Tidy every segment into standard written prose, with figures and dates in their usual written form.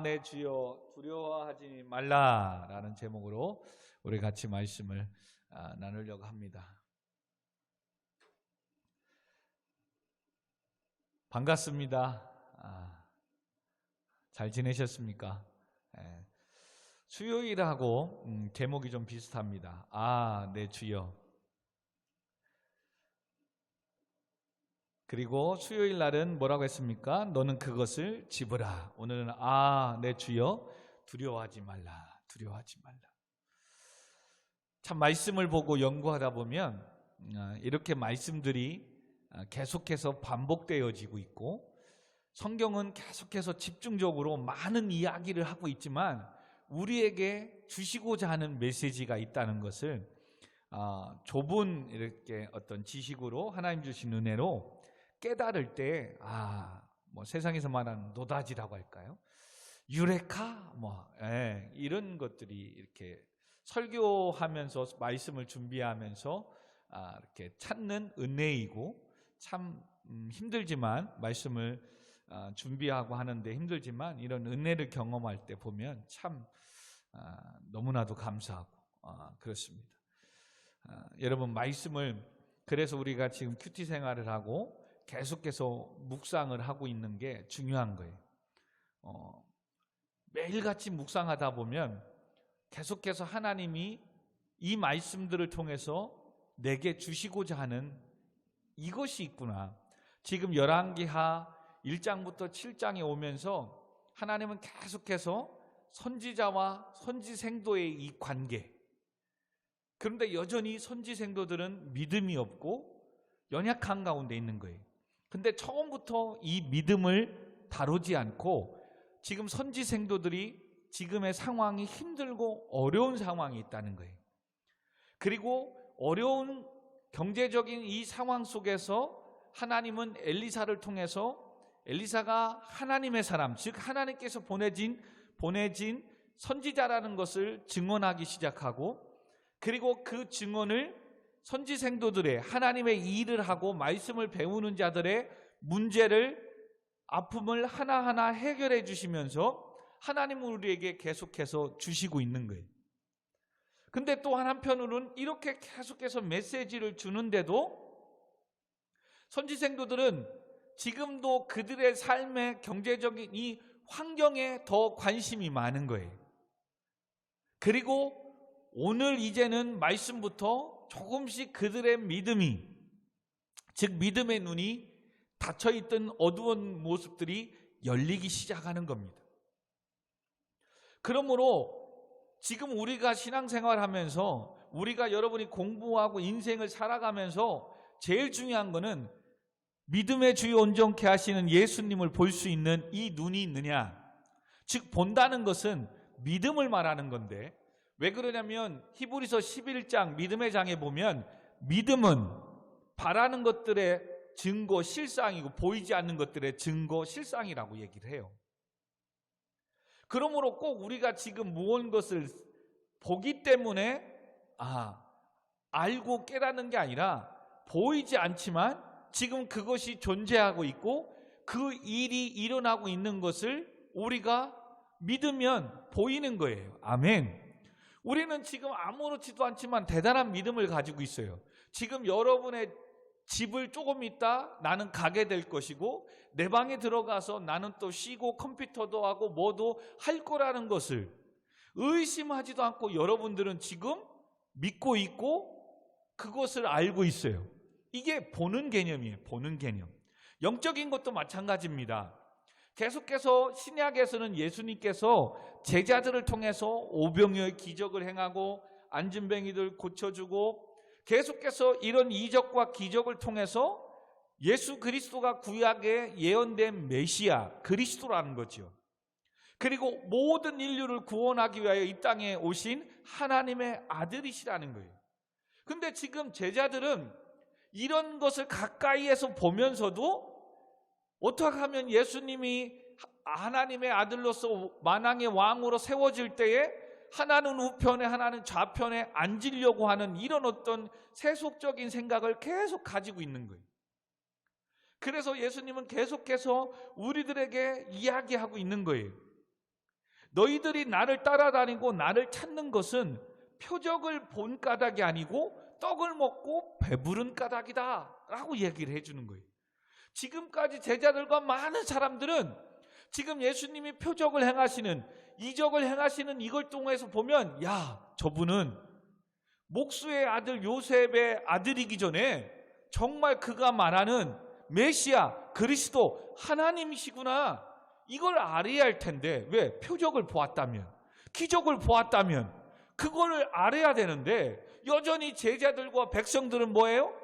내 주여 두려워하지 말라라는 제목으로 우리 같이 말씀을 나누려고 합니다. 반갑습니다. 잘 지내셨습니까? 수요일하고 제목이 좀 비슷합니다. 내 주여. 그리고 수요일 날은 뭐라고 했습니까? 너는 그것을 집으라. 오늘은 내 주여 두려워하지 말라. 두려워하지 말라. 참 말씀을 보고 연구하다 보면 이렇게 말씀들이 계속해서 반복되어지고 있고 성경은 계속해서 집중적으로 많은 이야기를 하고 있지만 우리에게 주시고자 하는 메시지가 있다는 것을 좁은 이렇게 어떤 지식으로 하나님 주신 은혜로 깨달을 때, 세상에서 말하는 노다지라고 할까요? 유레카? 이런 것들이 이렇게 설교하면서 말씀을 준비하면서 이렇게 찾는 은혜이고 참 힘들지만 말씀을 준비하고 하는데 힘들지만 이런 은혜를 경험할 때 보면 참 너무나도 감사하고 그렇습니다. 여러분 말씀을 그래서 우리가 지금 큐티 생활을 하고 계속해서 묵상을 하고 있는 게 중요한 거예요. 매일같이 묵상하다 보면 계속해서 하나님이 이 말씀들을 통해서 내게 주시고자 하는 이것이 있구나. 지금 열왕기하 1장부터 7장에 오면서 하나님은 계속해서 선지자와 선지생도의 이 관계, 그런데 여전히 선지생도들은 믿음이 없고 연약한 가운데 있는 거예요. 근데 처음부터 이 믿음을 다루지 않고 지금 선지생도들이 지금의 상황이 힘들고 어려운 상황이 있다는 거예요. 그리고 어려운 경제적인 이 상황 속에서 하나님은 엘리사를 통해서 엘리사가 하나님의 사람, 즉 하나님께서 보내진 선지자라는 것을 증언하기 시작하고 그리고 그 증언을 선지생도들의 하나님의 일을 하고 말씀을 배우는 자들의 문제를 아픔을 하나하나 해결해 주시면서 하나님은 우리에게 계속해서 주시고 있는 거예요. 근데 또 한편으로는 이렇게 계속해서 메시지를 주는데도 선지생도들은 지금도 그들의 삶의 경제적인 이 환경에 더 관심이 많은 거예요. 그리고 오늘 이제는 말씀부터 조금씩 그들의 믿음이, 즉 믿음의 눈이 닫혀있던 어두운 모습들이 열리기 시작하는 겁니다. 그러므로 지금 우리가 신앙생활하면서 우리가 여러분이 공부하고 인생을 살아가면서 제일 중요한 거는 믿음의 주요 온전케 하시는 예수님을 볼 수 있는 이 눈이 있느냐. 즉 본다는 것은 믿음을 말하는 건데 왜 그러냐면 히브리서 11장 믿음의 장에 보면 믿음은 바라는 것들의 증거 실상이고 보이지 않는 것들의 증거 실상이라고 얘기를 해요. 그러므로 꼭 우리가 지금 무언 것을 보기 때문에 알고 깨닫는 게 아니라 보이지 않지만 지금 그것이 존재하고 있고 그 일이 일어나고 있는 것을 우리가 믿으면 보이는 거예요. 아멘. 우리는 지금 아무렇지도 않지만 대단한 믿음을 가지고 있어요. 지금 여러분의 집을 조금 있다 나는 가게 될 것이고 내 방에 들어가서 나는 또 쉬고 컴퓨터도 하고 뭐도 할 거라는 것을 의심하지도 않고 여러분들은 지금 믿고 있고 그것을 알고 있어요. 이게 보는 개념이에요. 보는 개념. 영적인 것도 마찬가지입니다. 계속해서 신약에서는 예수님께서 제자들을 통해서 오병이어의 기적을 행하고 안진뱅이들 고쳐주고 계속해서 이런 이적과 기적을 통해서 예수 그리스도가 구약에 예언된 메시아 그리스도라는 거죠. 그리고 모든 인류를 구원하기 위하여 이 땅에 오신 하나님의 아들이시라는 거예요. 근데 지금 제자들은 이런 것을 가까이에서 보면서도 어떻게 하면 예수님이 하나님의 아들로서 만왕의 왕으로 세워질 때에 하나는 우편에 하나는 좌편에 앉으려고 하는 이런 어떤 세속적인 생각을 계속 가지고 있는 거예요. 그래서 예수님은 계속해서 우리들에게 이야기하고 있는 거예요. 너희들이 나를 따라다니고 나를 찾는 것은 표적을 본 까닭이 아니고 떡을 먹고 배부른 까닭이다 라고 얘기를 해주는 거예요. 지금까지 제자들과 많은 사람들은 지금 예수님이 표적을 행하시는, 이적을 행하시는 이걸 통해서 보면, 야, 저분은 목수의 아들 요셉의 아들이기 전에 정말 그가 말하는 메시아, 그리스도, 하나님이시구나, 이걸 알아야 할 텐데, 왜? 표적을 보았다면, 기적을 보았다면 그거를 알아야 되는데, 여전히 제자들과 백성들은 뭐예요?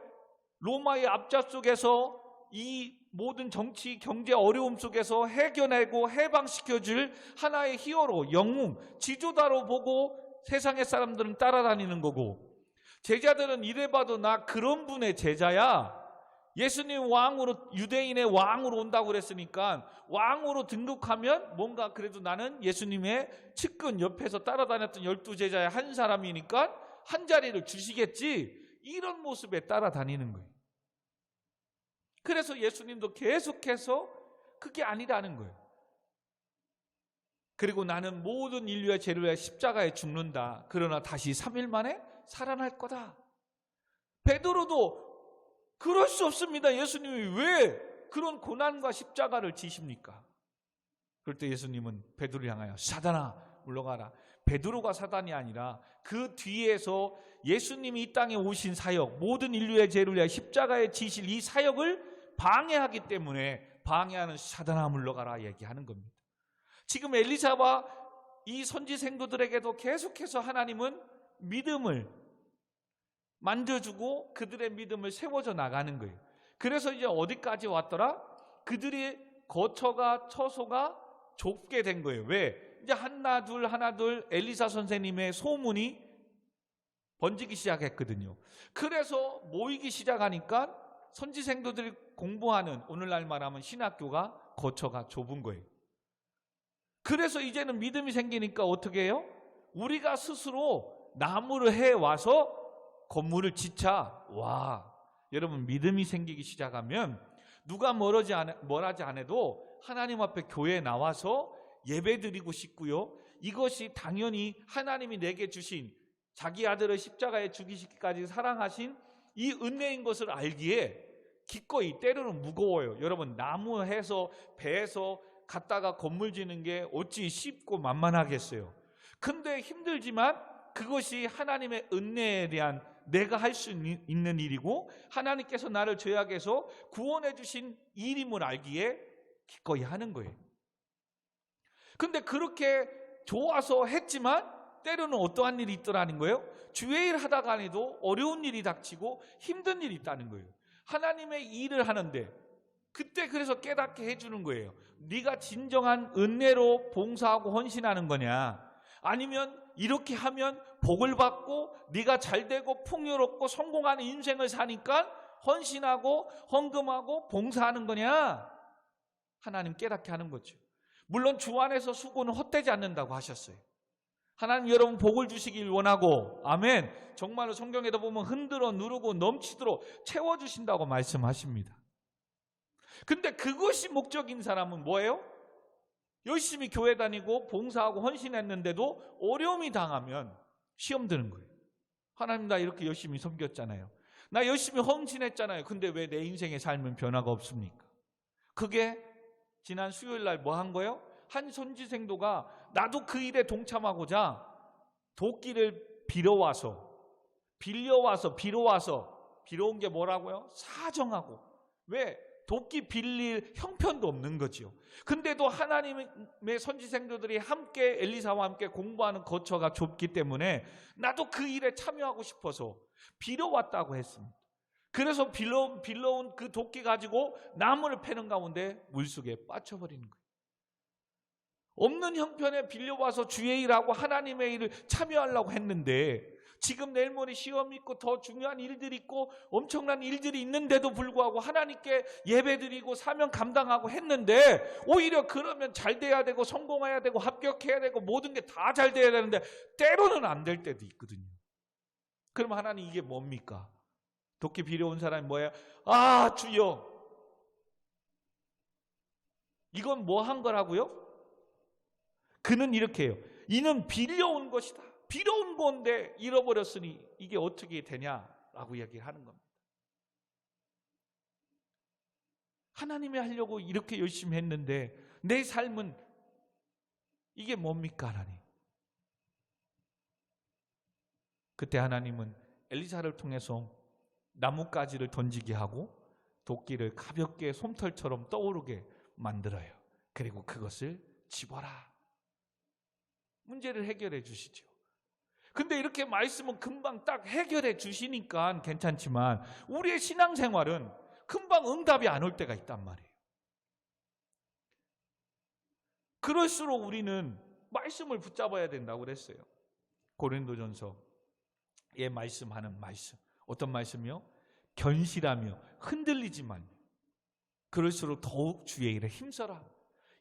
로마의 압제 속에서 이 모든 정치, 경제 어려움 속에서 해결하고 해방시켜줄 하나의 히어로, 영웅, 지도자로 보고 세상의 사람들은 따라다니는 거고, 제자들은 이래봐도 나 그런 분의 제자야. 예수님 왕으로, 유대인의 왕으로 온다고 그랬으니까 왕으로 등극하면 뭔가 그래도 나는 예수님의 측근 옆에서 따라다녔던 12제자의 한 사람이니까 한 자리를 주시겠지, 이런 모습에 따라다니는 거예요. 그래서 예수님도 계속해서 그게 아니라는 거예요. 그리고 나는 모든 인류의 죄를 위해 십자가에 죽는다, 그러나 다시 3일 만에 살아날 거다. 베드로도 그럴 수 없습니다. 예수님이 왜 그런 고난과 십자가를 지십니까? 그럴 때 예수님은 베드로를 향하여 사단아 물러가라. 베드로가 사단이 아니라 그 뒤에서 예수님이 이 땅에 오신 사역, 모든 인류의 죄를 위해 십자가에 지실 이 사역을 방해하기 때문에 방해하는 사단아 물러가라 얘기하는 겁니다. 지금 엘리사와 이 선지 생도들에게도 계속해서 하나님은 믿음을 만져주고 그들의 믿음을 세워져 나가는 거예요. 그래서 이제 어디까지 왔더라? 그들이 거처가, 처소가 좁게 된 거예요. 왜? 이제 하나둘 엘리사 선생님의 소문이 번지기 시작했거든요. 그래서 모이기 시작하니까 선지생도들이 공부하는, 오늘날 말하면 신학교가 거처가 좁은 거예요. 그래서 이제는 믿음이 생기니까 어떻게 해요? 우리가 스스로 나무를 해와서 건물을 짓자. 와, 여러분, 믿음이 생기기 시작하면 누가 뭐라지 않아도 하나님 앞에 교회에 나와서 예배드리고 싶고요, 이것이 당연히 하나님이 내게 주신, 자기 아들을 십자가에 죽이시기까지 사랑하신 이 은혜인 것을 알기에 기꺼이, 때로는 무거워요. 여러분, 나무 해서 배에서 갔다가 건물 지는 게 어찌 쉽고 만만하겠어요. 근데 힘들지만 그것이 하나님의 은혜에 대한 내가 할 수 있는 일이고 하나님께서 나를 죄악에서 구원해 주신 일임을 알기에 기꺼이 하는 거예요. 근데 그렇게 좋아서 했지만 때로는 어떠한 일이 있더라는 거예요? 주의 일 하다가 해도 어려운 일이 닥치고 힘든 일이 있다는 거예요. 하나님의 일을 하는데 그때 그래서 깨닫게 해주는 거예요. 네가 진정한 은혜로 봉사하고 헌신하는 거냐, 아니면 이렇게 하면 복을 받고 네가 잘되고 풍요롭고 성공하는 인생을 사니까 헌신하고 헌금하고 봉사하는 거냐, 하나님 깨닫게 하는 거죠. 물론 주 안에서 수고는 헛되지 않는다고 하셨어요. 하나님 여러분 복을 주시길 원하고, 아멘, 정말로 성경에도 보면 흔들어 누르고 넘치도록 채워주신다고 말씀하십니다. 근데 그것이 목적인 사람은 뭐예요? 열심히 교회 다니고 봉사하고 헌신했는데도 어려움이 당하면 시험 드는 거예요. 하나님, 나 이렇게 열심히 섬겼잖아요, 나 열심히 헌신했잖아요, 근데 왜 내 인생의 삶은 변화가 없습니까? 그게 지난 수요일 날 뭐 한 거예요? 한 선지생도가 나도 그 일에 동참하고자 도끼를 빌려와서 빌어온 게 뭐라고요? 사정하고. 왜? 도끼 빌릴 형편도 없는 거죠. 근데도 하나님의 선지생도들이 함께 엘리사와 함께 공부하는 거처가 좁기 때문에 나도 그 일에 참여하고 싶어서 빌어왔다고 했습니다. 그래서 빌려온 그 도끼 가지고 나무를 패는 가운데 물속에 빠져버리는 거예요. 없는 형편에 빌려와서 주의 일하고 하나님의 일을 참여하려고 했는데, 지금 내일 모레 시험이 있고 더 중요한 일들이 있고 엄청난 일들이 있는데도 불구하고 하나님께 예배드리고 사명 감당하고 했는데, 오히려 그러면 잘 돼야 되고 성공해야 되고 합격해야 되고 모든 게 다 잘 돼야 되는데 때로는 안 될 때도 있거든요. 그럼 하나님, 이게 뭡니까? 도끼 빌려온 사람이 뭐예요? 아, 주여, 이건 뭐 한 거라고요? 그는 이렇게 해요. 이는 빌려온 것이다. 빌려온 건데 잃어버렸으니 이게 어떻게 되냐라고 이야기하는 겁니다. 하나님이 하려고 이렇게 열심히 했는데 내 삶은 이게 뭡니까 하나님? 그때 하나님은 엘리사를 통해서 나뭇가지를 던지게 하고 도끼를 가볍게 솜털처럼 떠오르게 만들어요. 그리고 그것을 집어라. 문제를 해결해 주시죠. 근데 이렇게 말씀은 금방 딱 해결해 주시니까 괜찮지만 우리의 신앙생활은 금방 응답이 안 올 때가 있단 말이에요. 그럴수록 우리는 말씀을 붙잡아야 된다고 그랬어요. 고린도전서에 말씀하는 말씀. 어떤 말씀이요? 견실하며 흔들리지 말며 그럴수록 더욱 주의 일에 힘써라.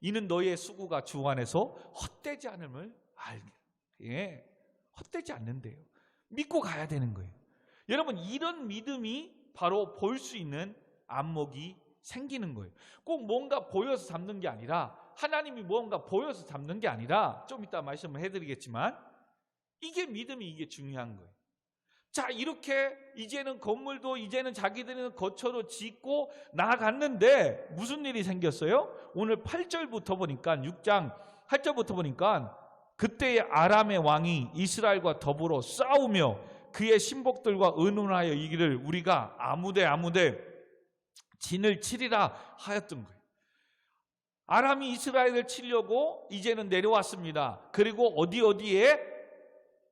이는 너의 수고가 주 안에서 헛되지 않음을 알게. 예, 헛되지 않는데요. 믿고 가야 되는 거예요. 여러분, 이런 믿음이 바로 볼 수 있는 안목이 생기는 거예요. 꼭 뭔가 보여서 잡는 게 아니라, 하나님이 뭔가 보여서 잡는 게 아니라, 좀 이따 말씀을 해드리겠지만 이게 믿음이, 이게 중요한 거예요. 자, 이렇게 이제는 건물도 이제는 자기들은 거처로 짓고 나아갔는데 무슨 일이 생겼어요? 오늘 8절부터 보니까, 6장 8절부터 보니까 그때의 아람의 왕이 이스라엘과 더불어 싸우며 그의 신복들과 의논하여 이기를 우리가 아무데 진을 치리라 하였던 거예요. 아람이 이스라엘을 치려고 이제는 내려왔습니다. 그리고 어디에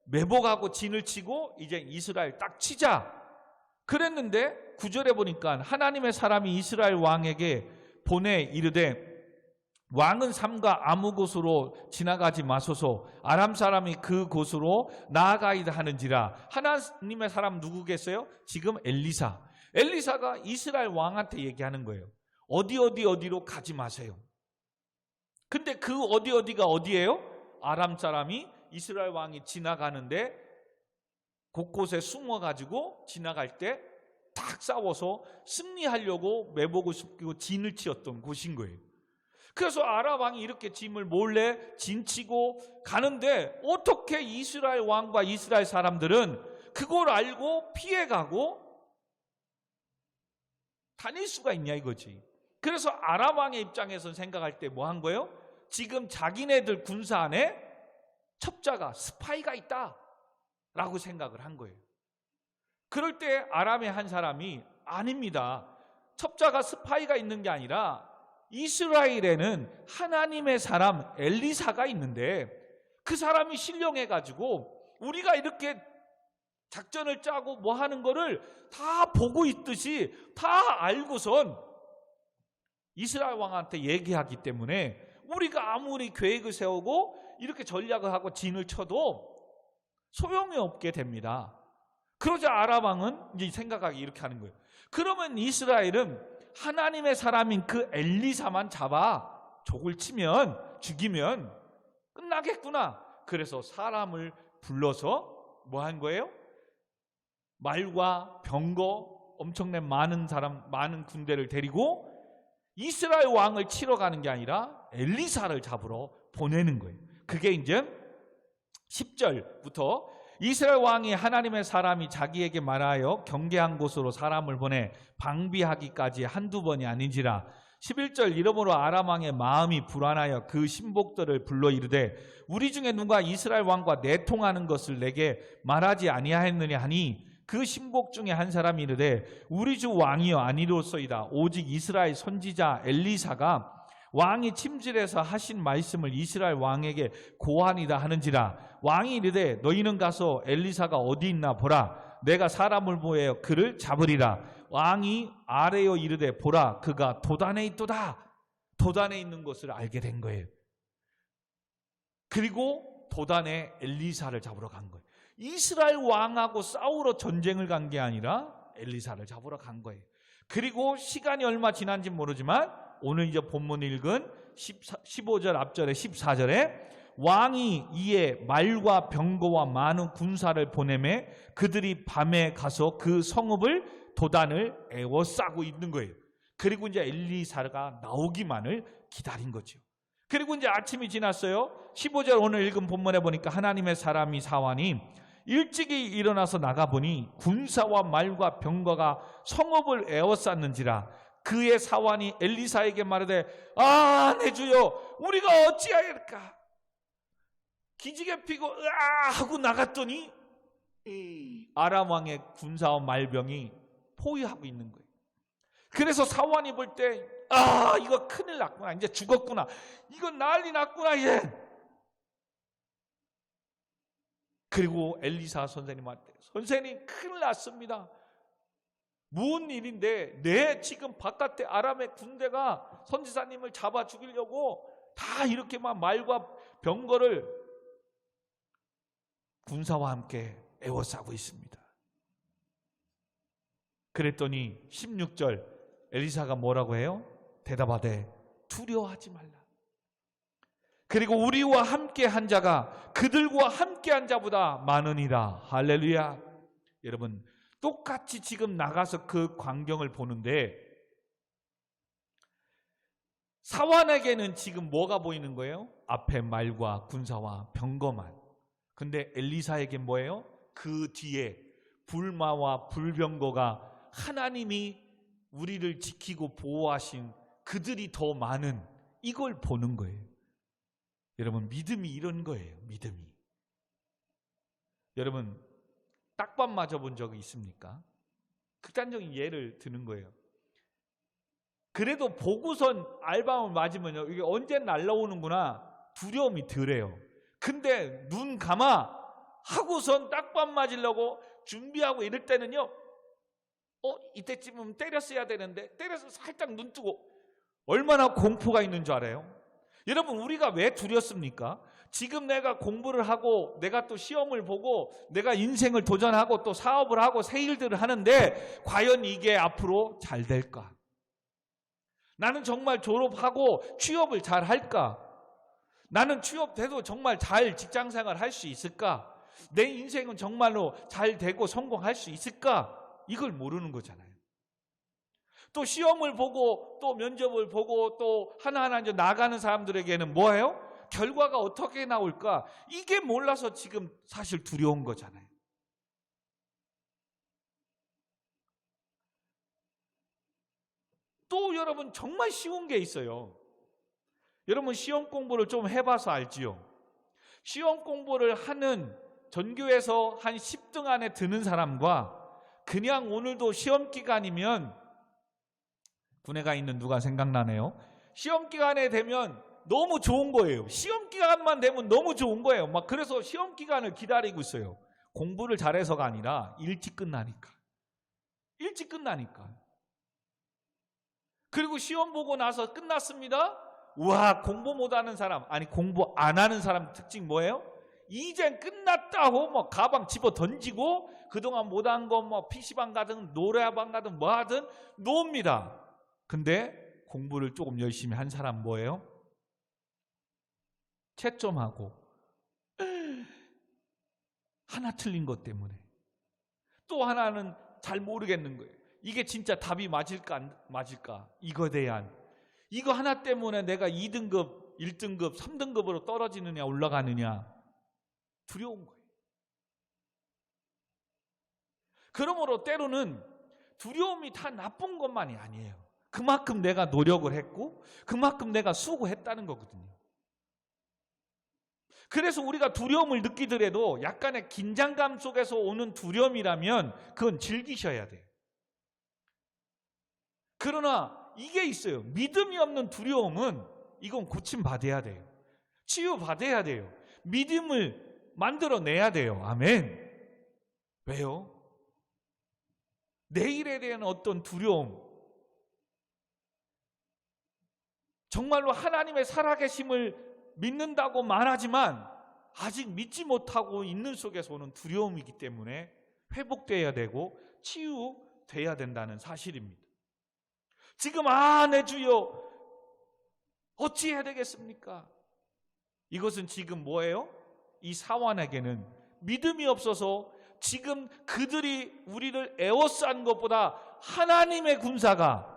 매복하고 진을 치고 이제 이스라엘 딱 치자 그랬는데 9절에 보니까 하나님의 사람이 이스라엘 왕에게 보내 이르되 왕은 삼가 아무 곳으로 지나가지 마소서. 아람 사람이 그 곳으로 나아가이다 하는지라. 하나님의 사람 누구겠어요? 지금 엘리사가 이스라엘 왕한테 얘기하는 거예요. 어디로 가지 마세요. 근데 그 어디가 어디예요? 아람 사람이 이스라엘 왕이 지나가는데 곳곳에 숨어가지고 지나갈 때 딱 싸워서 승리하려고 매복을 숲기고 진을 치었던 곳인 거예요. 그래서 아람 왕이 이렇게 짐을 몰래 진치고 가는데 어떻게 이스라엘 왕과 이스라엘 사람들은 그걸 알고 피해가고 다닐 수가 있냐 이거지. 그래서 아람 왕의 입장에서 생각할 때 뭐 한 거예요? 지금 자기네들 군사 안에 첩자가, 스파이가 있다라고 생각을 한 거예요. 그럴 때 아람의 한 사람이 아닙니다. 첩자가, 스파이가 있는 게 아니라 이스라엘에는 하나님의 사람 엘리사가 있는데 그 사람이 신령해가지고 우리가 이렇게 작전을 짜고 뭐 하는 거를 다 보고 있듯이 다 알고선 이스라엘 왕한테 얘기하기 때문에 우리가 아무리 계획을 세우고 이렇게 전략을 하고 진을 쳐도 소용이 없게 됩니다. 그러자 아람 왕은 이제 생각하기 이렇게 하는 거예요. 그러면 이스라엘은 하나님의 사람인 그 엘리사만 잡아 족을 치면, 죽이면 끝나겠구나. 그래서 사람을 불러서 뭐 한 거예요? 말과 병거 엄청난 많은 군대를 데리고 이스라엘 왕을 치러 가는 게 아니라 엘리사를 잡으러 보내는 거예요. 그게 이제 10절부터 이스라엘 왕이 하나님의 사람이 자기에게 말하여 경계한 곳으로 사람을 보내 방비하기까지 한두 번이 아닌지라. 11절 이러므로 아람 왕의 마음이 불안하여 그 신복들을 불러 이르되 우리 중에 누가 이스라엘 왕과 내통하는 것을 내게 말하지 아니하였느냐 하니 그 신복 중에 한 사람이 이르되 우리 주 왕이여 아니로소이다. 오직 이스라엘 선지자 엘리사가 왕이 침실에서 하신 말씀을 이스라엘 왕에게 고하니다 하는지라. 왕이 이르되 너희는 가서 엘리사가 어디 있나 보라. 내가 사람을 보내어 그를 잡으리라. 왕이 아뢰어 이르되 보라 그가 도단에 있도다. 도단에 있는 것을 알게 된 거예요. 그리고 도단에 엘리사를 잡으러 간 거예요. 이스라엘 왕하고 싸우러 전쟁을 간 게 아니라 엘리사를 잡으러 간 거예요. 그리고 시간이 얼마 지난지 모르지만 오늘 이제 본문 읽은 15절 앞절에 14절에 왕이 이에 말과 병거와 많은 군사를 보내매 그들이 밤에 가서 그 성읍을 도단을 에워싸고 있는 거예요. 그리고 이제 엘리사가 나오기만을 기다린 거죠. 그리고 이제 아침이 지났어요. 15절 오늘 읽은 본문에 보니까 하나님의 사람이 사환이 일찍이 일어나서 나가보니 군사와 말과 병거가 성읍을 에워쌌는지라. 그의 사환이 엘리사에게 말하되 내 주여 우리가 어찌하였까. 기지개 피고 으아 하고 나갔더니 아람 왕의 군사와 말병이 포위하고 있는 거예요. 그래서 사환이 볼 때 이거 큰일 났구나. 이제 죽었구나. 이거 난리 났구나 이제. 그리고 엘리사 선생님한테 선생님 큰일 났습니다. 무슨 일인데 지금 바깥에 아람의 군대가 선지자님을 잡아 죽이려고 다 이렇게 막 말과 병거를 군사와 함께 에워싸고 있습니다. 그랬더니 16절 엘리사가 뭐라고 해요? 대답하되 두려워하지 말라. 그리고 우리와 함께 한 자가 그들과 함께 한 자보다 많으니라. 할렐루야. 여러분 똑같이 지금 나가서 그 광경을 보는데 사환에게는 지금 뭐가 보이는 거예요? 앞에 말과 군사와 병거만. 근데 엘리사에게 뭐예요? 그 뒤에 불마와 불병거가 하나님이 우리를 지키고 보호하신 그들이 더 많은 이걸 보는 거예요. 여러분 믿음이 이런 거예요. 믿음이. 여러분 딱밤 맞아본 적이 있습니까? 극단적인 예를 드는 거예요. 그래도 보고선 알밤을 맞으면요 이게 언제 날라오는구나 두려움이 덜해요. 근데 눈 감아 하고선 딱밤 맞으려고 준비하고 이럴 때는요 이때쯤은 때렸어야 되는데 때려서 살짝 눈 뜨고 얼마나 공포가 있는 줄 알아요? 여러분 우리가 왜 두렵습니까? 지금 내가 공부를 하고 내가 또 시험을 보고 내가 인생을 도전하고 또 사업을 하고 새 일들을 하는데 과연 이게 앞으로 잘 될까? 나는 정말 졸업하고 취업을 잘 할까? 나는 취업돼도 정말 잘 직장생활 할 수 있을까? 내 인생은 정말로 잘 되고 성공할 수 있을까? 이걸 모르는 거잖아요. 또 시험을 보고 또 면접을 보고 또 하나하나 이제 나가는 사람들에게는 뭐예요? 결과가 어떻게 나올까? 이게 몰라서 지금 사실 두려운 거잖아요. 또 여러분 정말 쉬운 게 있어요. 여러분 시험 공부를 좀 해봐서 알지요. 시험 공부를 하는 전교에서 한 10등 안에 드는 사람과 그냥 오늘도 시험 기간이면 군에 가 있는 누가 생각나네요. 시험 기간에 되면 너무 좋은 거예요. 시험 기간만 되면 너무 좋은 거예요. 막 그래서 시험 기간을 기다리고 있어요. 공부를 잘해서가 아니라 일찍 끝나니까. 일찍 끝나니까. 그리고 시험 보고 나서 끝났습니다. 와, 공부 못하는 사람, 아니 공부 안 하는 사람 특징 뭐예요? 이젠 끝났다고 뭐 가방 집어 던지고 그동안 못한 거 뭐 PC방 가든 노래방 가든 뭐 하든 놉니다. 근데 공부를 조금 열심히 한 사람 뭐예요? 채점하고 하나 틀린 것 때문에 또 하나는 잘 모르겠는 거예요. 이게 진짜 답이 맞을까 안 맞을까? 이거에 대한 이거 하나 때문에 내가 2등급, 1등급, 3등급으로 떨어지느냐 올라가느냐 두려운 거예요. 그러므로 때로는 두려움이 다 나쁜 것만이 아니에요. 그만큼 내가 노력을 했고 그만큼 내가 수고했다는 거거든요. 그래서 우리가 두려움을 느끼더라도 약간의 긴장감 속에서 오는 두려움이라면 그건 즐기셔야 돼요. 그러나 이게 있어요. 믿음이 없는 두려움은 이건 고침받아야 돼요. 치유받아야 돼요. 믿음을 만들어내야 돼요. 아멘. 왜요? 내일에 대한 어떤 두려움, 정말로 하나님의 살아계심을 믿는다고 말하지만 아직 믿지 못하고 있는 속에서 오는 두려움이기 때문에 회복돼야 되고 치유돼야 된다는 사실입니다. 지금 내 주여 어찌해야 되겠습니까? 이것은 지금 뭐예요? 이 사환에게는 믿음이 없어서 지금 그들이 우리를 에워싼 것보다 하나님의 군사가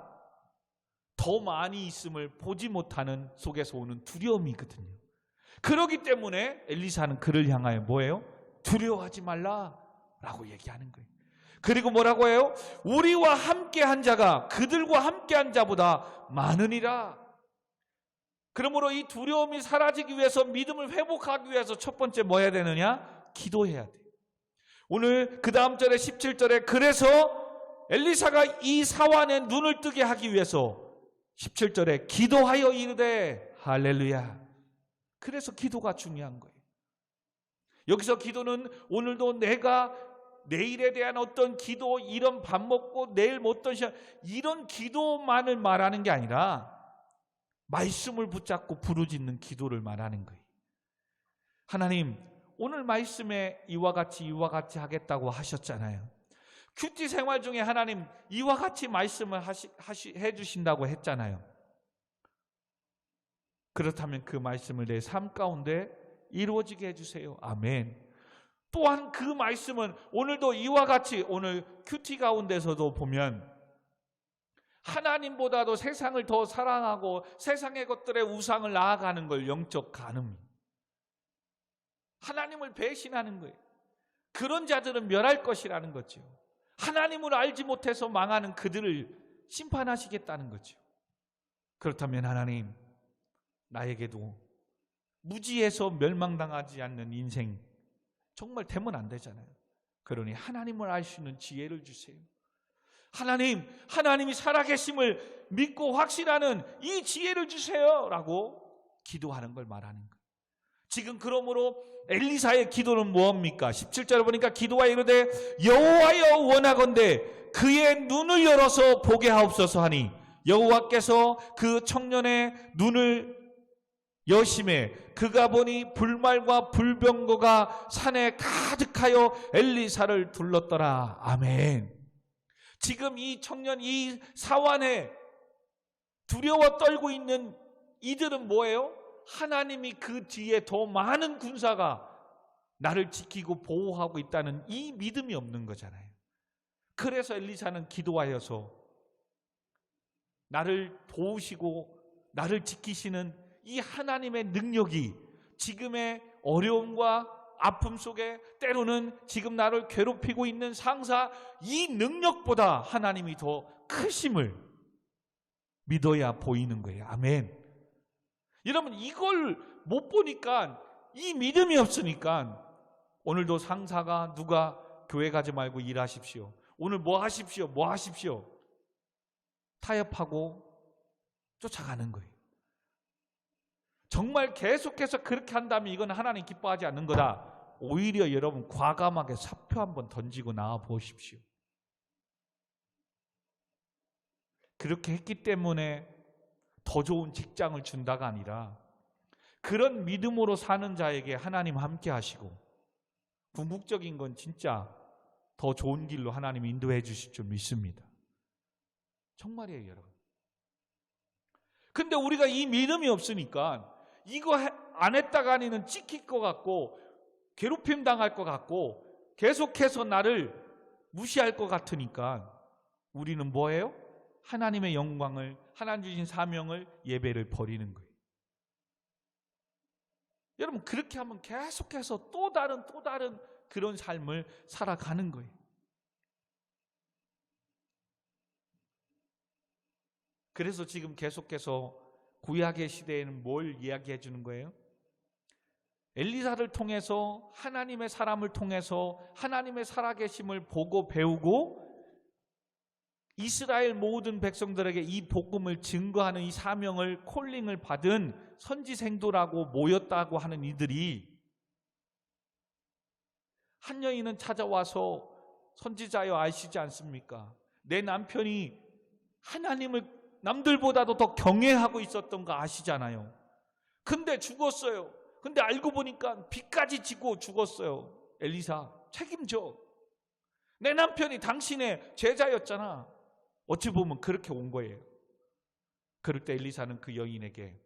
더 많이 있음을 보지 못하는 속에서 오는 두려움이거든요. 그렇기 때문에 엘리사는 그를 향하여 뭐예요? 두려워하지 말라라고 얘기하는 거예요. 그리고 뭐라고 해요? 우리와 함께한 자가 그들과 함께한 자보다 많으니라. 그러므로 이 두려움이 사라지기 위해서, 믿음을 회복하기 위해서 첫 번째 뭐 해야 되느냐? 기도해야 돼요. 오늘 그 다음 절에 17절에 그래서 엘리사가 이 사환의 눈을 뜨게 하기 위해서 17절에 기도하여 이르되 할렐루야. 그래서 기도가 중요한 거예요. 여기서 기도는 오늘도 내가 내일에 대한 어떤 기도, 이런 밥 먹고 내일 뭐 어떤 시간, 이런 기도만을 말하는 게 아니라 말씀을 붙잡고 부르짖는 기도를 말하는 거예요. 하나님, 오늘 말씀에 이와 같이 하겠다고 하셨잖아요. 큐티 생활 중에 하나님 이와 같이 말씀을 해주신다고 했잖아요. 그렇다면 그 말씀을 내 삶 가운데 이루어지게 해주세요. 아멘. 또한 그 말씀은 오늘도 이와 같이, 오늘 큐티 가운데서도 보면 하나님보다도 세상을 더 사랑하고 세상의 것들의 우상을 나아가는 걸 영적 간음, 하나님을 배신하는 거예요. 그런 자들은 멸할 것이라는 거죠. 하나님을 알지 못해서 망하는 그들을 심판하시겠다는 거죠. 그렇다면 하나님, 나에게도 무지해서 멸망당하지 않는 인생 정말 되면 안 되잖아요. 그러니 하나님을 알 수 있는 지혜를 주세요. 하나님, 하나님이 살아계심을 믿고 확신하는 이 지혜를 주세요 라고 기도하는 걸 말하는 거예요. 지금 그러므로 엘리사의 기도는 무엇입니까? 17절에 보니까 기도하여 이르되 여호와여 원하건대 그의 눈을 열어서 보게 하옵소서 하니 여호와께서 그 청년의 눈을 여심해 그가 보니 불말과 불병거가 산에 가득하여 엘리사를 둘렀더라. 아멘. 지금 이 청년, 이 사환에 두려워 떨고 있는 이들은 뭐예요? 하나님이 그 뒤에 더 많은 군사가 나를 지키고 보호하고 있다는 이 믿음이 없는 거잖아요. 그래서 엘리사는 기도하여서 나를 도우시고 나를 지키시는 이 하나님의 능력이 지금의 어려움과 아픔 속에, 때로는 지금 나를 괴롭히고 있는 상사, 이 능력보다 하나님이 더 크심을 믿어야 보이는 거예요. 아멘. 여러분, 이걸 못 보니까, 이 믿음이 없으니까 오늘도 상사가 누가 교회 가지 말고 일하십시오, 오늘 뭐 하십시오, 뭐 하십시오 타협하고 쫓아가는 거예요. 정말 계속해서 그렇게 한다면 이건 하나님 기뻐하지 않는 거다. 오히려 여러분 과감하게 사표 한번 던지고 나와 보십시오. 그렇게 했기 때문에 더 좋은 직장을 준다가 아니라 그런 믿음으로 사는 자에게 하나님 함께 하시고 궁극적인 건 진짜 더 좋은 길로 하나님 인도해 주실 줄 믿습니다. 정말이에요, 여러분. 근데 우리가 이 믿음이 없으니까 이거 안 했다가니는 찍힐 것 같고 괴롭힘 당할 것 같고 계속해서 나를 무시할 것 같으니까 우리는 뭐예요? 하나님의 영광을, 하나님 주신 사명을, 예배를 버리는 거예요. 여러분, 그렇게 하면 계속해서 또 다른 그런 삶을 살아가는 거예요. 그래서 지금 계속해서 구약의 시대에는 뭘 이야기해 주는 거예요? 엘리사를 통해서, 하나님의 사람을 통해서 하나님의 살아계심을 보고 배우고 이스라엘 모든 백성들에게 이 복음을 증거하는 이 사명을, 콜링을 받은 선지생도라고 모였다고 하는 이들이, 한 여인은 찾아와서 선지자여 아시지 않습니까? 내 남편이 하나님을 남들보다도 더 경외하고 있었던 거 아시잖아요. 근데 죽었어요. 근데 알고 보니까 빚까지 지고 죽었어요. 엘리사, 책임져. 내 남편이 당신의 제자였잖아. 어찌 보면 그렇게 온 거예요. 그럴 때 엘리사는 그 여인에게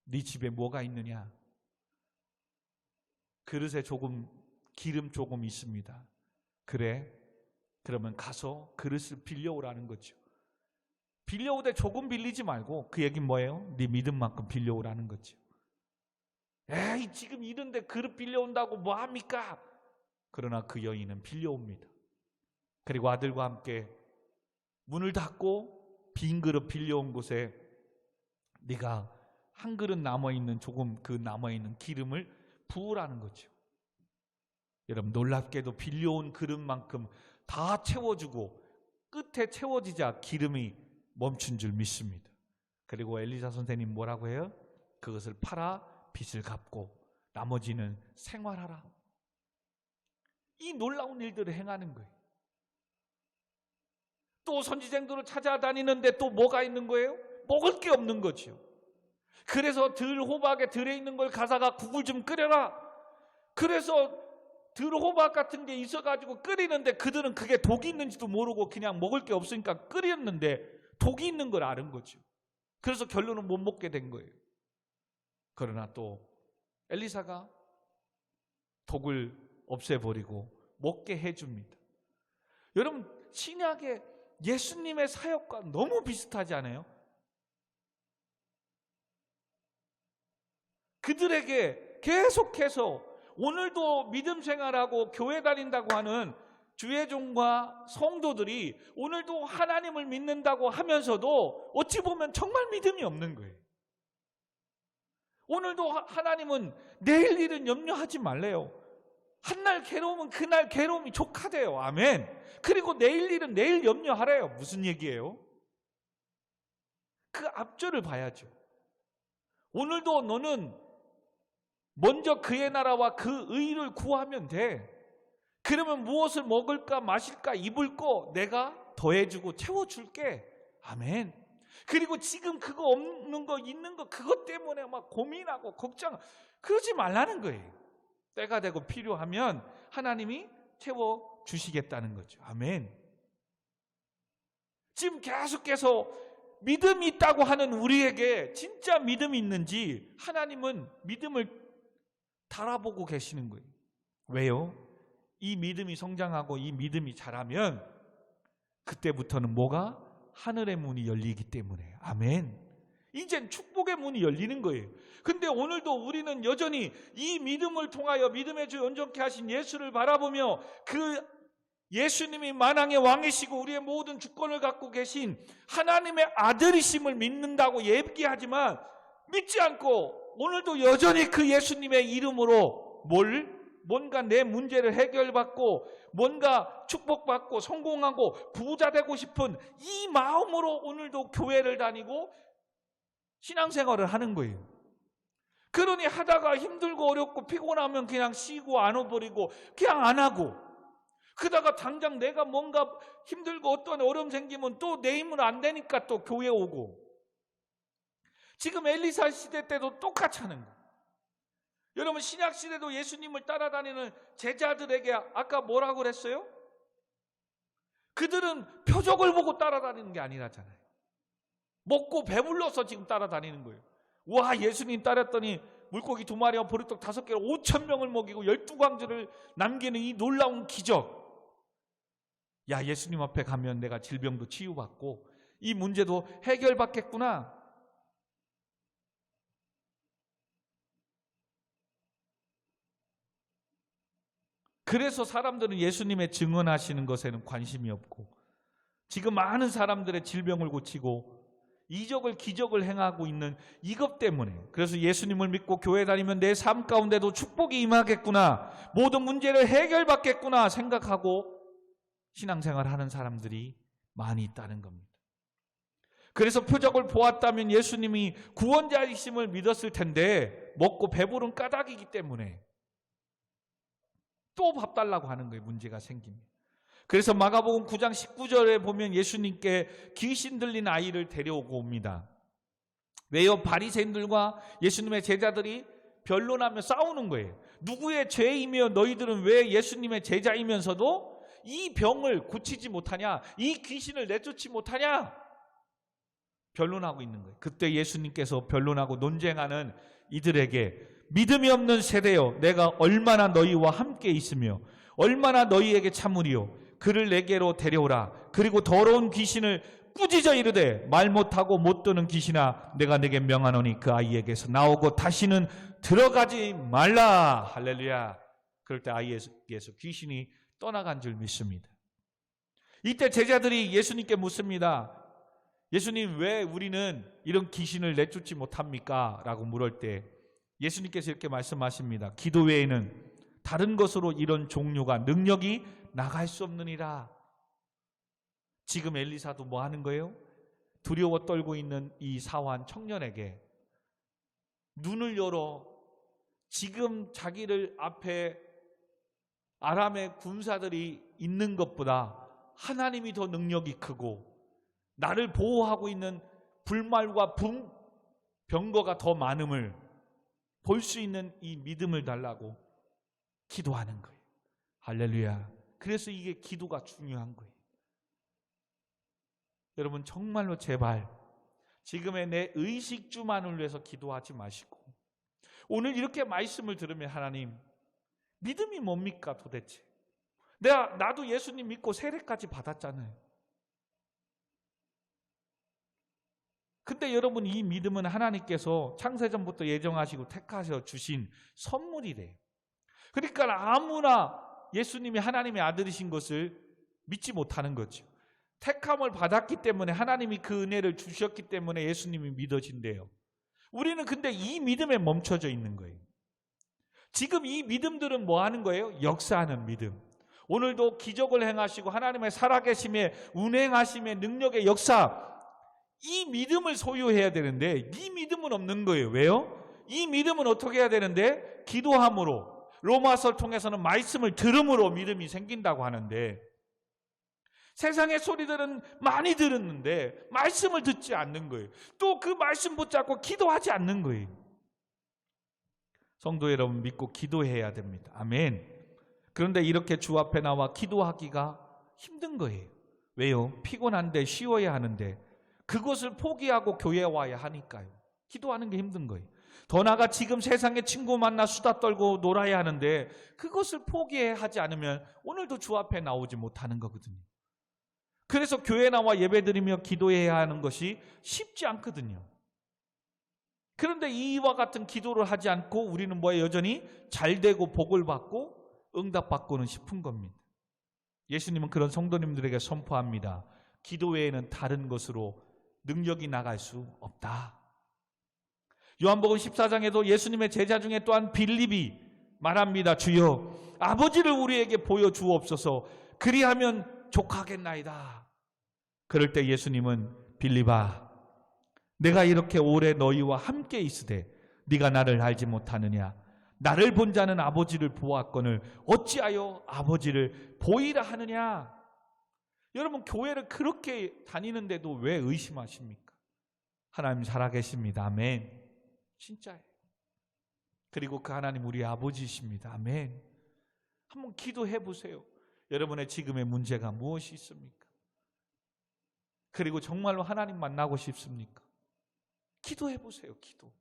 네 집에 뭐가 있느냐? 그릇에 기름 조금 있습니다. 그래? 그러면 가서 그릇을 빌려오라는 거죠. 빌려오되 조금 빌리지 말고, 그 얘기는 뭐예요? 네 믿음만큼 빌려오라는 거죠. 에이, 지금 이런데 그릇 빌려온다고 뭐합니까? 그러나 그 여인은 빌려옵니다. 그리고 아들과 함께 문을 닫고 빈 그릇 빌려온 곳에 네가 한 그릇 남아있는, 조금 그 남아있는 기름을 부으라는 거죠. 여러분, 놀랍게도 빌려온 그릇만큼 다 채워주고 끝에 채워지자 기름이 멈춘 줄 믿습니다. 그리고 엘리사 선생님 뭐라고 해요? 그것을 팔아 빚을 갚고 나머지는 생활하라. 이 놀라운 일들을 행하는 거예요. 또 선지생들을 찾아다니는데 또 뭐가 있는 거예요? 먹을 게 없는 거죠. 그래서 들 호박에 들에 있는 걸 가사가 국을 좀 끓여라. 그래서 들 호박 같은 게 있어가지고 끓이는데 그들은 그게 독이 있는지도 모르고 그냥 먹을 게 없으니까 끓였는데 독이 있는 걸 아는 거죠. 그래서 결론은 못 먹게 된 거예요. 그러나 또 엘리사가 독을 없애버리고 먹게 해줍니다. 여러분, 신약의 예수님의 사역과 너무 비슷하지 않아요? 그들에게 계속해서 오늘도 믿음 생활하고 교회 다닌다고 하는 주의 종과 성도들이 오늘도 하나님을 믿는다고 하면서도 어찌 보면 정말 믿음이 없는 거예요. 오늘도 하나님은 내일 일은 염려하지 말래요. 한날 괴로우면 그날 괴로움이 족하대요. 아멘. 그리고 내일 일은 내일 염려하래요. 무슨 얘기예요? 그 앞줄을 봐야죠. 오늘도 너는 먼저 그의 나라와 그 의를 구하면 돼. 그러면 무엇을 먹을까 마실까 입을 거 내가 더해주고 채워줄게. 아멘. 그리고 지금 그거 없는 거 있는 거 그것 때문에 막 고민하고 걱정, 그러지 말라는 거예요. 때가 되고 필요하면 하나님이 채워주시겠다는 거죠. 아멘. 지금 계속해서 믿음이 있다고 하는 우리에게 진짜 믿음이 있는지 하나님은 믿음을 달아보고 계시는 거예요. 왜요? 이 믿음이 성장하고 이 믿음이 자라면 그때부터는 뭐가? 하늘의 문이 열리기 때문에. 아멘. 이젠 축복의 문이 열리는 거예요. 근데 오늘도 우리는 여전히 이 믿음을 통하여 믿음의 주 온전케 하신 예수를 바라보며 그 예수님이 만왕의 왕이시고 우리의 모든 주권을 갖고 계신 하나님의 아들이심을 믿는다고 얘기하지만 믿지 않고 오늘도 여전히 그 예수님의 이름으로 뭔가 내 문제를 해결받고 뭔가 축복받고 성공하고 부자 되고 싶은 이 마음으로 오늘도 교회를 다니고 신앙생활을 하는 거예요. 그러니 하다가 힘들고 어렵고 피곤하면 그냥 쉬고 안 와버리고 그냥 안 하고, 그러다가 당장 내가 뭔가 힘들고 어떤 어려움 생기면 또 내 힘으로 안 되니까 또 교회 오고. 지금 엘리사 시대 때도 똑같이 하는 거예요. 여러분, 신약 시대도 예수님을 따라다니는 제자들에게 아까 뭐라고 그랬어요? 그들은 표적을 보고 따라다니는 게 아니라잖아요. 먹고 배불러서 지금 따라다니는 거예요. 와, 예수님 따랐더니 물고기 2마리와 보리떡 5개로 5,000명을 먹이고 12광주를 남기는 이 놀라운 기적. 야, 예수님 앞에 가면 내가 질병도 치유받고 이 문제도 해결받겠구나. 그래서 사람들은 예수님의 증언하시는 것에는 관심이 없고 지금 많은 사람들의 질병을 고치고 이적을 기적을 행하고 있는 이것 때문에, 그래서 예수님을 믿고 교회 다니면 내 삶 가운데도 축복이 임하겠구나, 모든 문제를 해결받겠구나 생각하고 신앙생활 하는 사람들이 많이 있다는 겁니다. 그래서 표적을 보았다면 예수님이 구원자이심을 믿었을 텐데 먹고 배부른 까닭이기 때문에 또 밥 달라고 하는 거예요. 문제가 생깁니다. 그래서 마가복음 9장 19절에 보면 예수님께 귀신 들린 아이를 데려오고 옵니다. 왜요? 바리새인들과 예수님의 제자들이 변론하며 싸우는 거예요. 누구의 죄이며 너희들은 왜 예수님의 제자이면서도 이 병을 고치지 못하냐, 이 귀신을 내쫓지 못하냐, 변론하고 있는 거예요. 그때 예수님께서 변론하고 논쟁하는 이들에게 믿음이 없는 세대여, 내가 얼마나 너희와 함께 있으며 얼마나 너희에게 참으리요, 그를 내게로 데려오라. 그리고 더러운 귀신을 꾸짖어 이르되 말 못하고 못 듣는 귀신아 내가 네게 명하노니 그 아이에게서 나오고 다시는 들어가지 말라. 할렐루야. 그럴 때 아이에게서 귀신이 떠나간 줄 믿습니다. 이때 제자들이 예수님께 묻습니다. 예수님, 왜 우리는 이런 귀신을 내쫓지 못합니까? 라고 물을 때 예수님께서 이렇게 말씀하십니다. 기도 외에는 다른 것으로 이런 종류가 능력이 나갈 수 없느니라. 지금 엘리사도 뭐 하는 거예요? 두려워 떨고 있는 이 사환 청년에게 눈을 열어 지금 자기를 앞에 아람의 군사들이 있는 것보다 하나님이 더 능력이 크고 나를 보호하고 있는 불말과 병거가 더 많음을 볼 수 있는 이 믿음을 달라고 기도하는 거예요. 할렐루야. 그래서 이게 기도가 중요한 거예요. 여러분 정말로 제발 지금의 내 의식주만을 위해서 기도하지 마시고 오늘 이렇게 말씀을 들으면 하나님 믿음이 뭡니까 도대체? 나도 예수님 믿고 세례까지 받았잖아요. 근데 여러분 이 믿음은 하나님께서 창세전부터 예정하시고 택하셔 주신 선물이래요. 그러니까 아무나 예수님이 하나님의 아들이신 것을 믿지 못하는 거죠. 택함을 받았기 때문에 하나님이 그 은혜를 주셨기 때문에 예수님이 믿어진대요. 우리는 근데 이 믿음에 멈춰져 있는 거예요. 지금 이 믿음들은 뭐 하는 거예요? 역사하는 믿음. 오늘도 기적을 행하시고 하나님의 살아계심에 운행하심의 능력의 역사, 이 믿음을 소유해야 되는데 이 믿음은 없는 거예요. 왜요? 이 믿음은 어떻게 해야 되는데 기도함으로, 로마서를 통해서는 말씀을 들음으로 믿음이 생긴다고 하는데 세상의 소리들은 많이 들었는데 말씀을 듣지 않는 거예요. 또 그 말씀 붙잡고 기도하지 않는 거예요. 성도 여러분 믿고 기도해야 됩니다. 아멘. 그런데 이렇게 주 앞에 나와 기도하기가 힘든 거예요. 왜요? 피곤한데 쉬어야 하는데 그것을 포기하고 교회에 와야 하니까요. 기도하는 게 힘든 거예요. 더 나아가 지금 세상에 친구 만나 수다 떨고 놀아야 하는데 그것을 포기하지 않으면 오늘도 주 앞에 나오지 못하는 거거든요. 그래서 교회 나와 예배드리며 기도해야 하는 것이 쉽지 않거든요. 그런데 이와 같은 기도를 하지 않고 우리는 뭐에 여전히 잘되고 복을 받고 응답받고는 싶은 겁니다. 예수님은 그런 성도님들에게 선포합니다. 기도 외에는 다른 것으로 능력이 나갈 수 없다. 요한복음 14장에도 예수님의 제자 중에 또한 빌립이 말합니다. 주여 아버지를 우리에게 보여주옵소서. 그리하면 족하겠나이다. 그럴 때 예수님은 빌립아 내가 이렇게 오래 너희와 함께 있으되 네가 나를 알지 못하느냐. 나를 본 자는 아버지를 보았거늘 어찌하여 아버지를 보이라 하느냐. 여러분 교회를 그렇게 다니는데도 왜 의심하십니까? 하나님 살아계십니다. 아멘. 진짜예요. 그리고 그 하나님 우리 아버지이십니다. 아멘. 한번 기도해 보세요. 여러분의 지금의 문제가 무엇이 있습니까? 그리고 정말로 하나님 만나고 싶습니까? 기도해 보세요. 기도.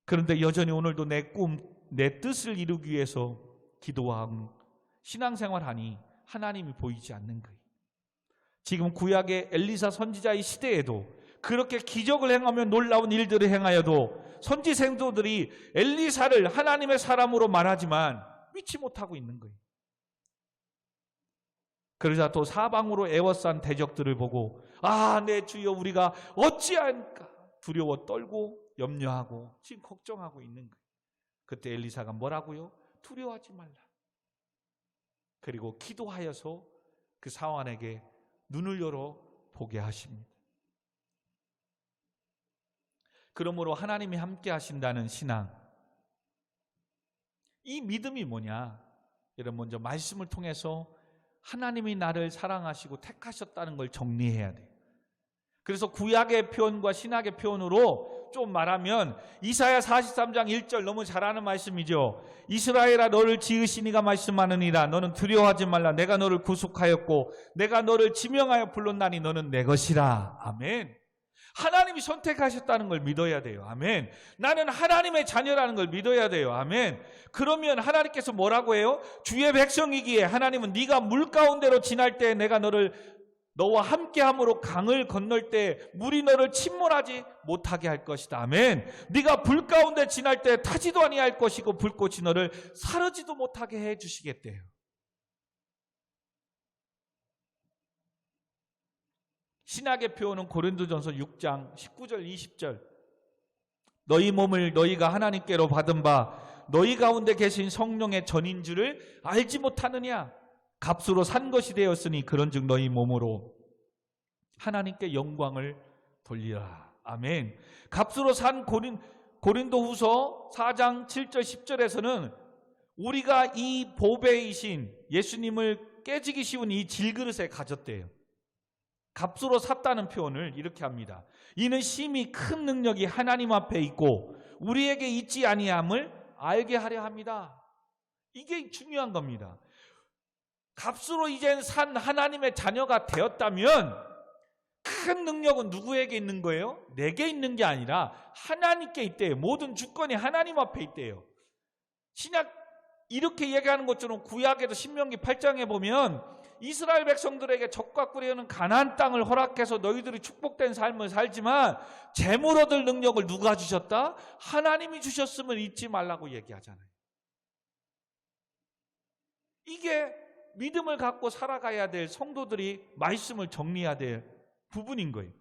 그런데 여전히 오늘도 내 꿈, 내 뜻을 이루기 위해서 기도하고 신앙생활하니 하나님이 보이지 않는 거예요. 지금 구약의 엘리사 선지자의 시대에도 그렇게 기적을 행하며 놀라운 일들을 행하여도 선지 생도들이 엘리사를 하나님의 사람으로 말하지만 믿지 못하고 있는 거예요. 그러자 또 사방으로 애워싼 대적들을 보고 내 주여 우리가 어찌할까 두려워 떨고 염려하고 지금 걱정하고 있는 거예요. 그때 엘리사가 뭐라고요? 두려워하지 말라. 그리고 기도하여서 그 사환에게 눈을 열어 보게 하십니다. 그러므로 하나님이 함께 하신다는 신앙, 이 믿음이 뭐냐? 여러분 먼저 말씀을 통해서 하나님이 나를 사랑하시고 택하셨다는 걸 정리해야 돼요. 그래서 구약의 표현과 신약의 표현으로 좀 말하면 이사야 43장 1절 너무 잘 아는 말씀이죠. 이스라엘아 너를 지으신 이가 말씀하느니라. 너는 두려워하지 말라. 내가 너를 구속하였고 내가 너를 지명하여 불렀나니 너는 내 것이라. 아멘. 하나님이 선택하셨다는 걸 믿어야 돼요. 아멘. 나는 하나님의 자녀라는 걸 믿어야 돼요. 아멘. 그러면 하나님께서 뭐라고 해요? 주의 백성이기에 하나님은 네가 물 가운데로 지날 때 내가 너를 너와 함께함으로 강을 건널 때 물이 너를 침몰하지 못하게 할 것이다. 아멘. 네가 불 가운데 지날 때 타지도 아니할 것이고 불꽃이 너를 사르지도 못하게 해 주시겠대요. 신약의 표현은 고린도전서 6장 19절 20절. 너희 몸을 너희가 하나님께로 받은 바 너희 가운데 계신 성령의 전인 줄을 알지 못하느냐. 값으로 산 것이 되었으니 그런즉 너희 몸으로 하나님께 영광을 돌리라. 아멘. 값으로 산 고린도후서 4장 7절 10절에서는 우리가 이 보배이신 예수님을 깨지기 쉬운 이 질그릇에 가졌대요. 값으로 샀다는 표현을 이렇게 합니다. 이는 심히 큰 능력이 하나님 앞에 있고 우리에게 있지 아니함을 알게 하려 합니다. 이게 중요한 겁니다. 값으로 이젠 산 하나님의 자녀가 되었다면 큰 능력은 누구에게 있는 거예요? 내게 있는 게 아니라 하나님께 있대요. 모든 주권이 하나님 앞에 있대요. 신약 이렇게 얘기하는 것처럼 구약에도 신명기 8장에 보면 이스라엘 백성들에게 적과 꿀이오는 가나안 땅을 허락해서 너희들이 축복된 삶을 살지만 재물 얻을 능력을 누가 주셨다? 하나님이 주셨음을 잊지 말라고 얘기하잖아요. 이게 믿음을 갖고 살아가야 될 성도들이 말씀을 정리해야 될 부분인 거예요.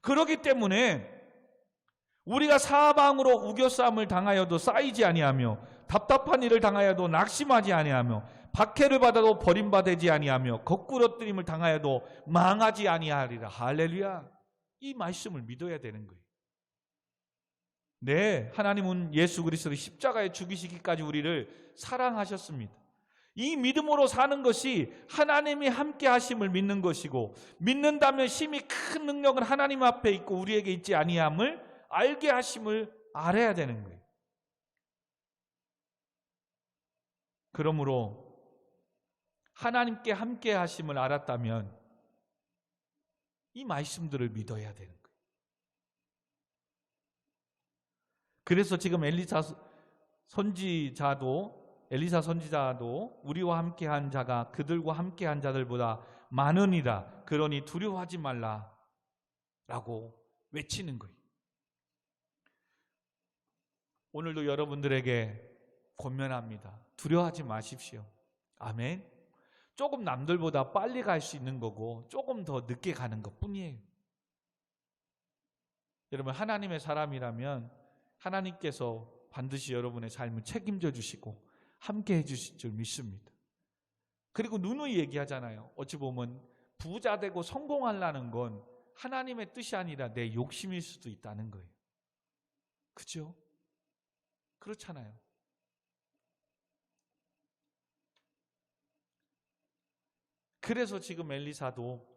그렇기 때문에 우리가 사방으로 우겨싸움을 당하여도 쌓이지 아니하며 답답한 일을 당하여도 낙심하지 아니하며 박해를 받아도 버림받지 아니하며 거꾸러뜨림을 당하여도 망하지 아니하리라. 할렐루야. 이 말씀을 믿어야 되는 거예요. 네, 하나님은 예수 그리스도를 십자가에 죽이시기까지 우리를 사랑하셨습니다. 이 믿음으로 사는 것이 하나님이 함께 하심을 믿는 것이고 믿는다면 심히 큰 능력은 하나님 앞에 있고 우리에게 있지 아니함을 알게 하심을 알아야 되는 거예요. 그러므로 하나님께 함께 하심을 알았다면 이 말씀들을 믿어야 되는 거예요. 그래서 지금 엘리사 선지자도 우리와 함께한 자가 그들과 함께한 자들보다 많으니라. 그러니 두려워하지 말라 라고 외치는 거예요. 오늘도 여러분들에게 권면합니다. 두려워하지 마십시오. 아멘. 조금 남들보다 빨리 갈 수 있는 거고 조금 더 늦게 가는 것 뿐이에요. 여러분, 하나님의 사람이라면 하나님께서 반드시 여러분의 삶을 책임져 주시고 함께 해주실 줄 믿습니다. 그리고 누누이 얘기하잖아요. 어찌 보면 부자 되고 성공하려는 건 하나님의 뜻이 아니라 내 욕심일 수도 있다는 거예요. 그죠? 그렇잖아요. 그래서 지금 엘리사도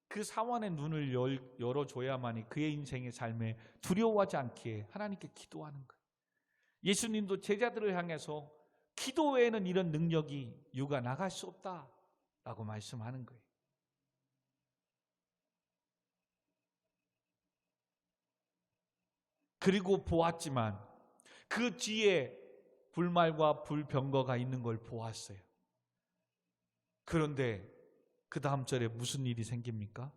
그 사원의 눈을 열어줘야만이 그의 인생의 삶에 두려워하지 않기에 하나님께 기도하는 거예요. 예수님도 제자들을 향해서 기도 외에는 이런 능력이 유가 나갈 수 없다라고 말씀하는 거예요. 그리고 보았지만 그 뒤에 불말과 불병거가 있는 걸 보았어요. 그런데 그 다음 절에 무슨 일이 생깁니까?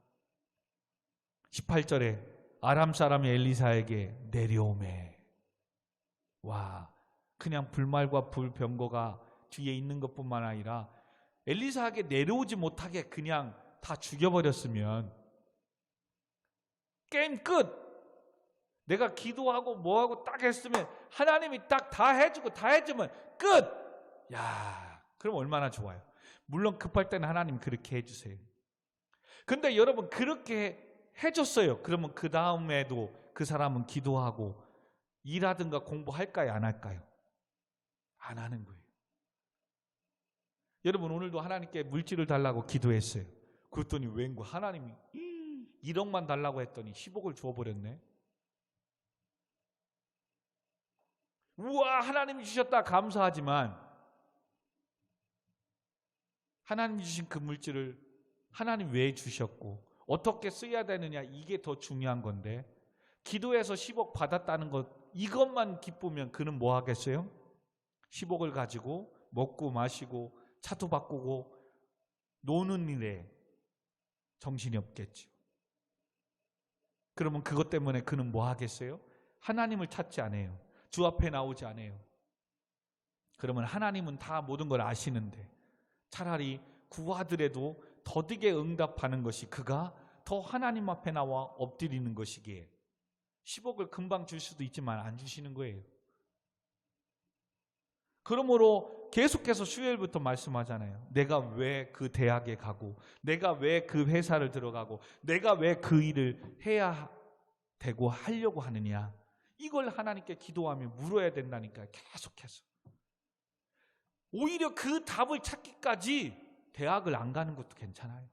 18절에 아람 사람이 엘리사에게 내려오매. 와, 그냥 불말과 불병거가 뒤에 있는 것뿐만 아니라 엘리사에게 내려오지 못하게 그냥 다 죽여버렸으면 게임 끝. 내가 기도하고 뭐하고 딱 했으면 하나님이 딱 다 해주고 다 해주면 끝. 야, 그럼 얼마나 좋아요. 물론 급할 때는 하나님 그렇게 해주세요. 근데 여러분 그렇게 해줬어요. 그러면 그 다음에도 그 사람은 기도하고 일하든가 공부할까요? 안 할까요? 안 하는 거예요. 여러분 오늘도 하나님께 물질을 달라고 기도했어요. 그랬더니 웬거 하나님이 1억만 달라고 했더니 10억을 주어버렸네. 우와, 하나님이 주셨다 감사하지만 하나님이 주신 그 물질을 하나님 왜 주셨고 어떻게 써야 되느냐, 이게 더 중요한 건데 기도해서 10억 받았다는 것 이것만 기쁘면 그는 뭐 하겠어요? 10억을 가지고 먹고 마시고 차도 바꾸고 노는 일에 정신이 없겠죠. 그러면 그것 때문에 그는 뭐 하겠어요? 하나님을 찾지 않아요. 주 앞에 나오지 않아요. 그러면 하나님은 다 모든 걸 아시는데 차라리 구하더라도 더디게 응답하는 것이 그가 더 하나님 앞에 나와 엎드리는 것이기에 10억을 금방 줄 수도 있지만 안 주시는 거예요. 그러므로 계속해서 수요일부터 말씀하잖아요. 내가 왜 그 대학에 가고, 내가 왜 그 회사를 들어가고, 내가 왜 그 일을 해야 되고 하려고 하느냐. 이걸 하나님께 기도하며 물어야 된다니까요. 계속해서. 오히려 그 답을 찾기까지 대학을 안 가는 것도 괜찮아요.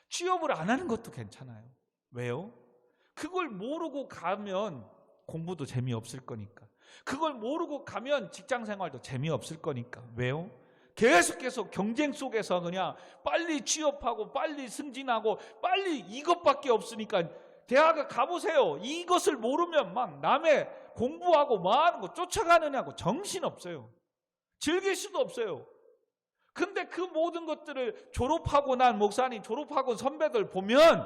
취업을 안 하는 것도 괜찮아요. 왜요? 그걸 모르고 가면 공부도 재미없을 거니까. 그걸 모르고 가면 직장생활도 재미없을 거니까. 왜요? 계속해서 경쟁 속에서 그냥 빨리 취업하고 빨리 승진하고 빨리 이것밖에 없으니까 대학을 가보세요. 이것을 모르면 막 남의 공부하고 뭐 하는 거 쫓아가느냐고 정신없어요. 즐길 수도 없어요. 근데 그 모든 것들을 졸업하고 난 목사님, 졸업하고 선배들 보면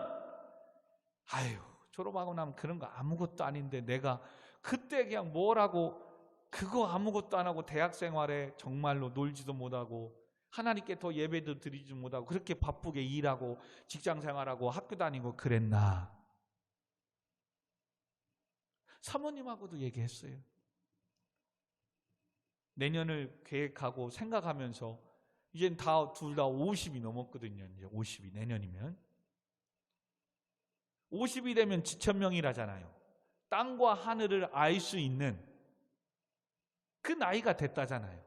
아유, 졸업하고 나면 그런 거 아무것도 아닌데 내가 그때 그냥 뭐라고 그거 아무것도 안 하고 대학 생활에 정말로 놀지도 못하고 하나님께 더 예배도 드리지 못하고 그렇게 바쁘게 일하고 직장 생활하고 학교 다니고 그랬나. 사모님하고도 얘기했어요. 내년을 계획하고 생각하면서 이젠 둘 다 50이 넘었거든요. 이제 50이 내년이면 50이 되면 지천명이라잖아요. 땅과 하늘을 알 수 있는 그 나이가 됐다잖아요.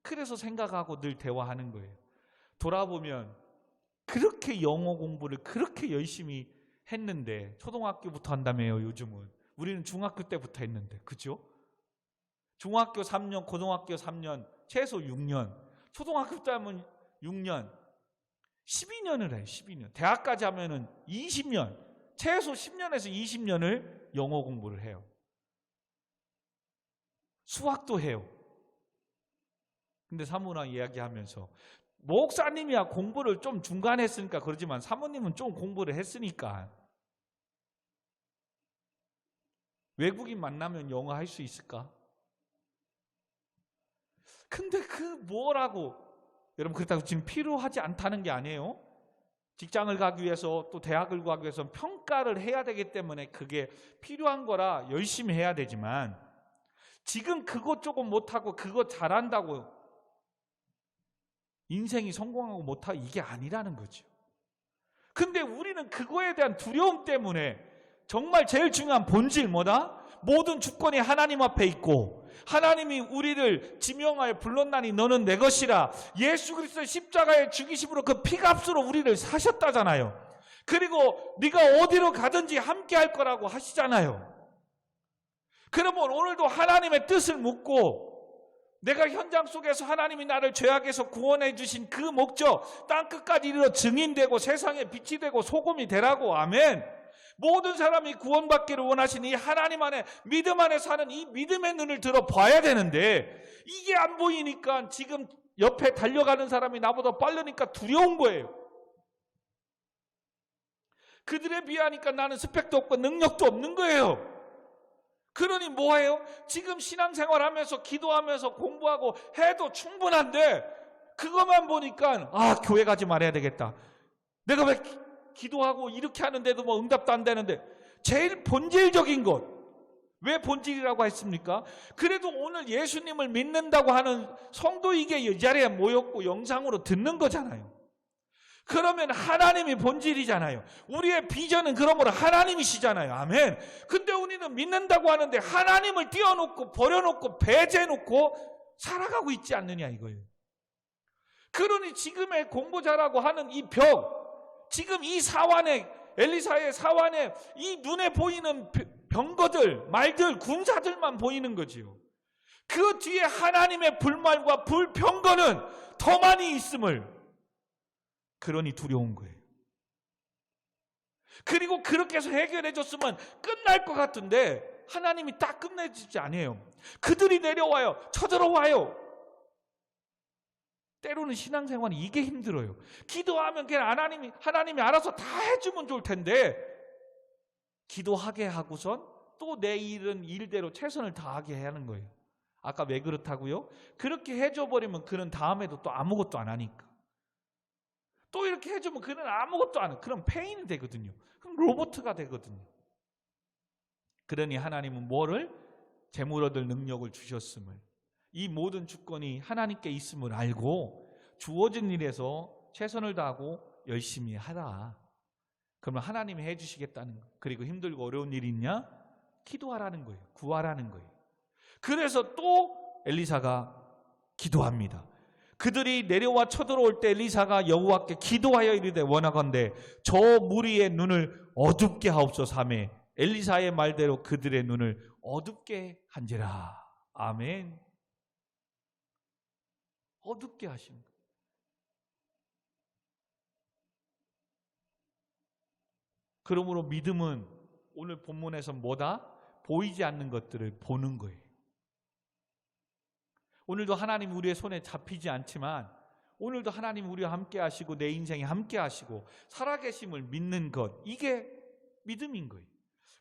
그래서 생각하고 늘 대화하는 거예요. 돌아보면 그렇게 영어 공부를 그렇게 열심히 했는데 초등학교부터 한다며요. 요즘은 우리는 중학교 때부터 했는데 그죠? 중학교 3년, 고등학교 3년, 최소 6년, 초등학교 때 하면 6년, 12년을 해요. 12년. 대학까지 하면은 20년, 최소 10년에서 20년을 영어 공부를 해요. 수학도 해요. 근데 사모랑 이야기하면서 목사님이야 공부를 좀 중간에 했으니까 그러지만 사모님은 좀 공부를 했으니까 외국인 만나면 영어 할 수 있을까? 근데 그 뭐라고 여러분 그렇다고 지금 필요하지 않다는 게 아니에요. 직장을 가기 위해서 또 대학을 가기 위해서 평가를 해야 되기 때문에 그게 필요한 거라 열심히 해야 되지만 지금 그거 조금 못하고 그거 잘한다고 인생이 성공하고 못하고 이게 아니라는 거죠. 근데 우리는 그거에 대한 두려움 때문에 정말 제일 중요한 본질 뭐다? 모든 주권이 하나님 앞에 있고 하나님이 우리를 지명하여 불렀나니 너는 내 것이라 예수 그리스도의 십자가의 죽이심으로 그 피값으로 우리를 사셨다잖아요. 그리고 네가 어디로 가든지 함께 할 거라고 하시잖아요. 그러면 오늘도 하나님의 뜻을 묻고 내가 현장 속에서 하나님이 나를 죄악에서 구원해 주신 그 목적 땅끝까지 이르러 증인되고 세상에 빛이 되고 소금이 되라고. 아멘. 모든 사람이 구원받기를 원하시니 하나님 안에 믿음 안에 사는 이 믿음의 눈을 들어 봐야 되는데 이게 안 보이니까 지금 옆에 달려가는 사람이 나보다 빠르니까 두려운 거예요. 그들에 비하니까 나는 스펙도 없고 능력도 없는 거예요. 그러니 뭐예요? 지금 신앙생활하면서 기도하면서 공부하고 해도 충분한데 그것만 보니까 교회 가지 말아야 되겠다. 내가 왜 기도하고 이렇게 하는데도 뭐 응답도 안 되는데 제일 본질적인 것. 왜 본질이라고 했습니까? 그래도 오늘 예수님을 믿는다고 하는 성도에게 이 자리에 모였고 영상으로 듣는 거잖아요. 그러면 하나님이 본질이잖아요. 우리의 비전은 그러므로 하나님이시잖아요. 아멘. 근데 우리는 믿는다고 하는데 하나님을 띄워놓고 버려놓고 배제해놓고 살아가고 있지 않느냐 이거예요. 그러니 지금의 공부 잘하고 하는 이 벽, 지금 이 사환에 엘리사의 사환에 이 눈에 보이는 병거들, 말들, 군사들만 보이는 거지요. 그 뒤에 하나님의 불말과 불병거는 더 많이 있음을 그러니 두려운 거예요. 그리고 그렇게 해서 해결해 줬으면 끝날 것 같은데 하나님이 딱 끝내주지 않아요. 그들이 내려와요. 쳐들어와요. 때로는 신앙생활이 이게 힘들어요. 기도하면 그냥 하나님이 알아서 다 해주면 좋을 텐데 기도하게 하고선 또 내 일은 일대로 최선을 다하게 해야 하는 거예요. 아까 왜 그렇다고요? 그렇게 해줘버리면 그는 다음에도 또 아무것도 안 하니까. 또 이렇게 해주면 그는 아무것도 안 해. 그럼 페인이 되거든요. 그럼 로봇가 되거든요. 그러니 하나님은 뭐를? 재물 얻을 능력을 주셨음을, 이 모든 주권이 하나님께 있음을 알고 주어진 일에서 최선을 다하고 열심히 하라. 그러면 하나님이 해주시겠다는 거예요. 그리고 힘들고 어려운 일이 있냐? 기도하라는 거예요. 구하라는 거예요. 그래서 또 엘리사가 기도합니다. 그들이 내려와 쳐들어올 때 엘리사가 여호와께 기도하여 이르되 원하건대 저 무리의 눈을 어둡게 하옵소서 하매 엘리사의 말대로 그들의 눈을 어둡게 한지라. 아멘. 어둡게 하신 거예요. 그러므로 믿음은 오늘 본문에서 뭐다? 보이지 않는 것들을 보는 거예요. 오늘도 하나님 우리의 손에 잡히지 않지만 오늘도 하나님 우리와 함께 하시고 내 인생에 함께 하시고 살아계심을 믿는 것, 이게 믿음인 거예요.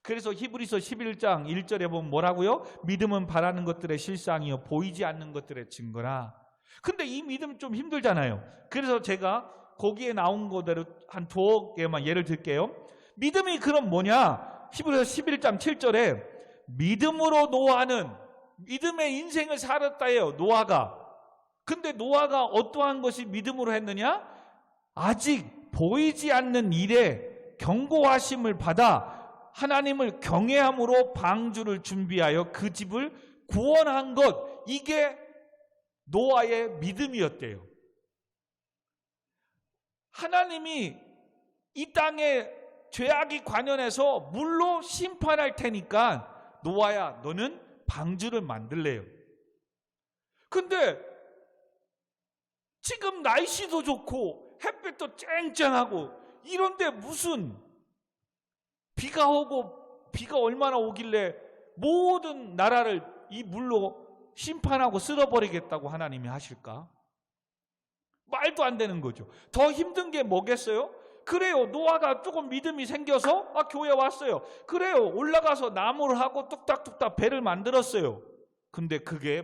그래서 히브리서 11장 1절에 보면 뭐라고요? 믿음은 바라는 것들의 실상이요 보이지 않는 것들의 증거라. 근데 이 믿음 좀 힘들잖아요. 그래서 제가 거기에 나온 거대로 한 두어 개만 예를 들게요. 믿음이 그럼 뭐냐? 히브리서 11장 7절에 믿음으로 노아는 믿음의 인생을 살았다 해요. 노아가. 근데 노아가 어떠한 것이 믿음으로 했느냐? 아직 보이지 않는 일에 경고하심을 받아 하나님을 경외함으로 방주를 준비하여 그 집을 구원한 것, 이게 노아의 믿음이었대요. 하나님이 이 땅에 죄악이 관연해서 물로 심판할 테니까 노아야 너는 방주를 만들래요. 근데 지금 날씨도 좋고 햇빛도 쨍쨍하고 이런데 무슨 비가 오고 비가 얼마나 오길래 모든 나라를 이 물로 심판하고 쓸어버리겠다고 하나님이 하실까? 말도 안 되는 거죠. 더 힘든 게 뭐겠어요? 그래요, 노아가 조금 믿음이 생겨서 교회 왔어요. 그래요, 올라가서 나무를 하고 뚝딱뚝딱 배를 만들었어요. 근데 그게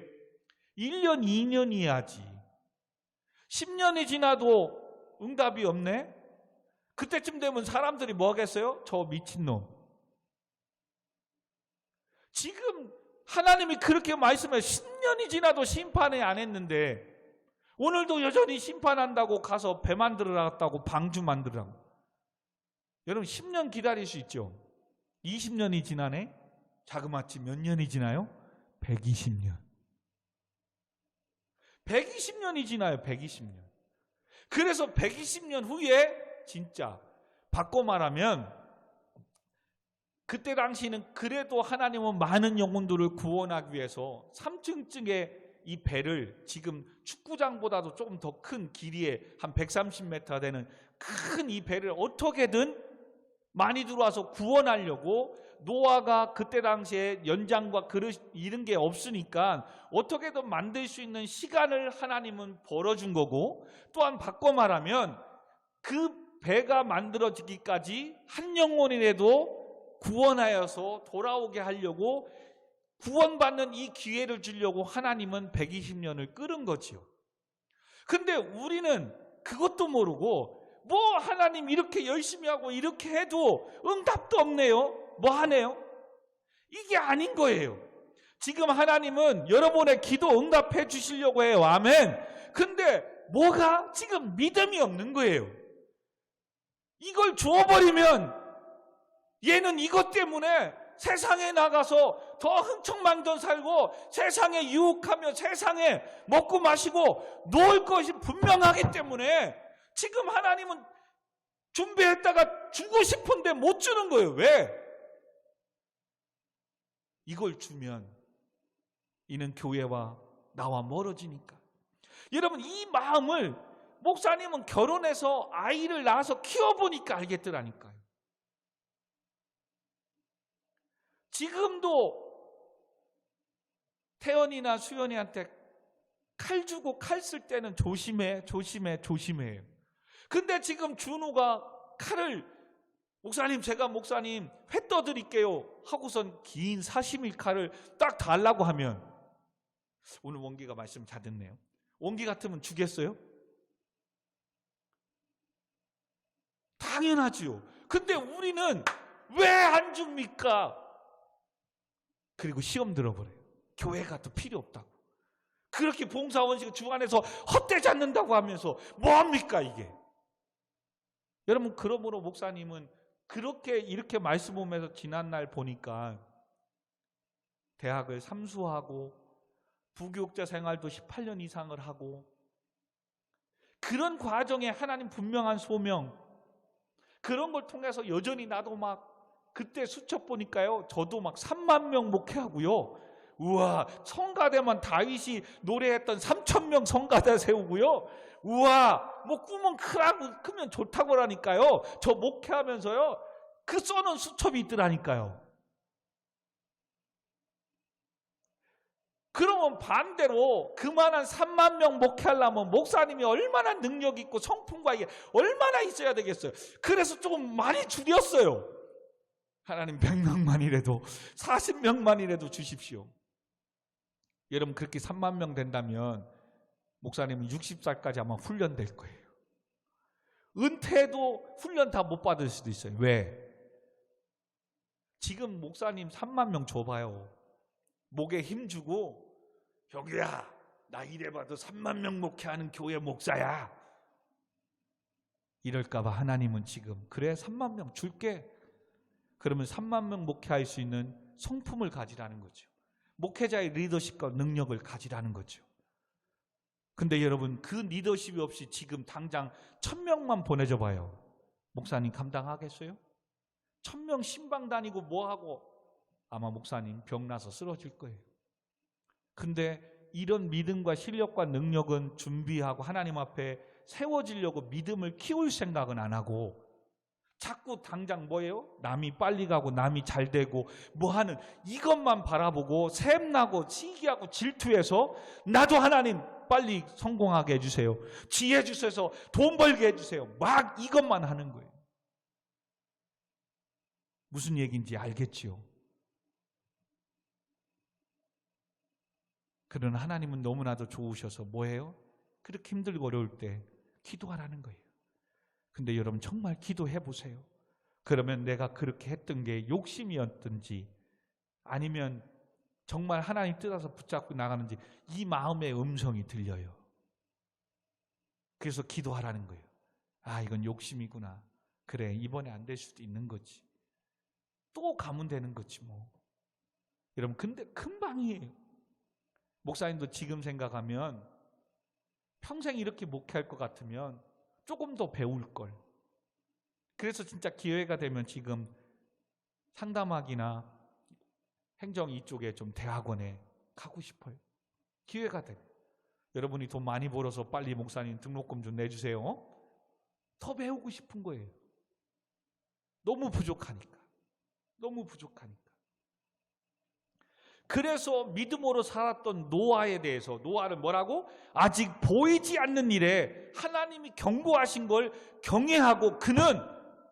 1년 2년이야지 10년이 지나도 응답이 없네. 그때쯤 되면 사람들이 뭐 하겠어요? 저 미친놈. 지금 하나님이 그렇게 말씀해 10년이 지나도 심판을 안 했는데 오늘도 여전히 심판한다고 가서 배 만들어놨다고 방주 만들라고. 여러분 10년 기다릴 수 있죠. 20년이 지나네. 자그마치 몇 년이 지나요? 120년. 120년이 지나요. 120년. 그래서 120년 후에 진짜 바꿔 말하면 그때 당시는 그래도 하나님은 많은 영혼들을 구원하기 위해서 3층쯤에 이 배를 지금 축구장보다도 조금 더 큰 길이에 한 130m 되는 큰 이 배를 어떻게든 많이 들어와서 구원하려고 노아가 그때 당시에 연장과 그릇 이런 게 없으니까 어떻게든 만들 수 있는 시간을 하나님은 벌어준 거고, 또한 바꿔 말하면 그 배가 만들어지기까지 한 영혼이라도 구원하여서 돌아오게 하려고 구원받는 이 기회를 주려고 하나님은 120년을 끌은 거지요. 근데 우리는 그것도 모르고 뭐 하나님 이렇게 열심히 하고 이렇게 해도 응답도 없네요. 뭐 하네요? 이게 아닌 거예요. 지금 하나님은 여러분의 기도 응답해 주시려고 해요. 아멘. 근데 뭐가 지금 믿음이 없는 거예요. 이걸 주어버리면 얘는 이것 때문에 세상에 나가서 더 흥청망청 살고 세상에 유혹하며 세상에 먹고 마시고 놀 것이 분명하기 때문에 지금 하나님은 준비했다가 주고 싶은데 못 주는 거예요. 왜? 이걸 주면 이는 교회와 나와 멀어지니까. 여러분, 이 마음을 목사님은 결혼해서 아이를 낳아서 키워보니까 알겠더라니까요. 지금도 태연이나 수연이한테 칼 주고 칼 쓸 때는 조심해. 근데 지금 준우가 칼을 목사님 제가 목사님 회 떠드릴게요 하고선 긴 사시미 칼을 딱 달라고 하면 오늘 원기가 말씀 잘 듣네요. 원기 같으면 주겠어요? 당연하지요. 근데 우리는 왜 안 줍니까? 그리고 시험 들어버려요. 교회가 또 필요 없다고. 그렇게 봉사원식 주 안에서 헛되지 않는다고 하면서 뭐합니까 이게? 여러분 그러므로 목사님은 그렇게 이렇게 말씀 보면서 지난날 보니까 대학을 삼수하고 부교육자 생활도 18년 이상을 하고 그런 과정에 하나님 분명한 소명 그런 걸 통해서 여전히 나도 막 그때 수첩 보니까요 저도 막 3만 명 목회하고요. 우와 성가대만 다윗이 노래했던 3,000명 성가대 세우고요. 우와 뭐 꿈은 크면 좋다고 하니까요. 저 목회하면서요 그 써놓은 수첩이 있더라니까요. 그러면 반대로 그만한 3만 명 목회하려면 목사님이 얼마나 능력 있고 성품과 이게 얼마나 있어야 되겠어요. 그래서 조금 많이 줄였어요. 하나님 100명만이라도 40명만이라도 주십시오. 여러분 그렇게 3만 명 된다면 목사님은 60살까지 아마 훈련될 거예요. 은퇴해도 훈련 다 못 받을 수도 있어요. 왜? 지금 목사님 3만 명 줘봐요. 목에 힘주고 형이야 나 이래봐도 3만 명 목회하는 교회 목사야 이럴까봐 하나님은 지금 그래 3만 명 줄게. 그러면 3만 명 목회할 수 있는 성품을 가지라는 거죠. 목회자의 리더십과 능력을 가지라는 거죠. 근데 여러분 그 리더십이 없이 지금 당장 1,000명만 보내줘 봐요. 목사님 감당하겠어요? 1,000명 신방 다니고 뭐하고 아마 목사님 병나서 쓰러질 거예요. 근데 이런 믿음과 실력과 능력은 준비하고 하나님 앞에 세워지려고 믿음을 키울 생각은 안 하고 자꾸 당장 뭐예요? 남이 빨리 가고 남이 잘 되고 뭐하는 이것만 바라보고 샘나고 시기하고 질투해서 나도 하나님 빨리 성공하게 해주세요. 지혜 주셔서 돈 벌게 해주세요. 막 이것만 하는 거예요. 무슨 얘기인지 알겠지요? 그러나 하나님은 너무나도 좋으셔서 뭐예요? 그렇게 힘들고 어려울 때 기도하라는 거예요. 근데 여러분 정말 기도해 보세요. 그러면 내가 그렇게 했던 게 욕심이었든지 아니면 정말 하나님 뜻에서 붙잡고 나가는지 이 마음의 음성이 들려요. 그래서 기도하라는 거예요. 아 이건 욕심이구나. 그래 이번에 안 될 수도 있는 거지. 또 가면 되는 거지 뭐. 여러분 근데 금방이에요. 목사님도 지금 생각하면 평생 이렇게 목회할 것 같으면 조금 더 배울 걸. 그래서 진짜 기회가 되면 지금 상담학이나 행정 이쪽에 좀 대학원에 가고 싶어요. 기회가 돼. 여러분이 돈 많이 벌어서 빨리 목사님 등록금 좀 내주세요. 더 배우고 싶은 거예요. 너무 부족하니까. 너무 부족하니까. 그래서 믿음으로 살았던 노아에 대해서 노아를 뭐라고? 아직 보이지 않는 일에 하나님이 경고하신 걸 경외하고 그는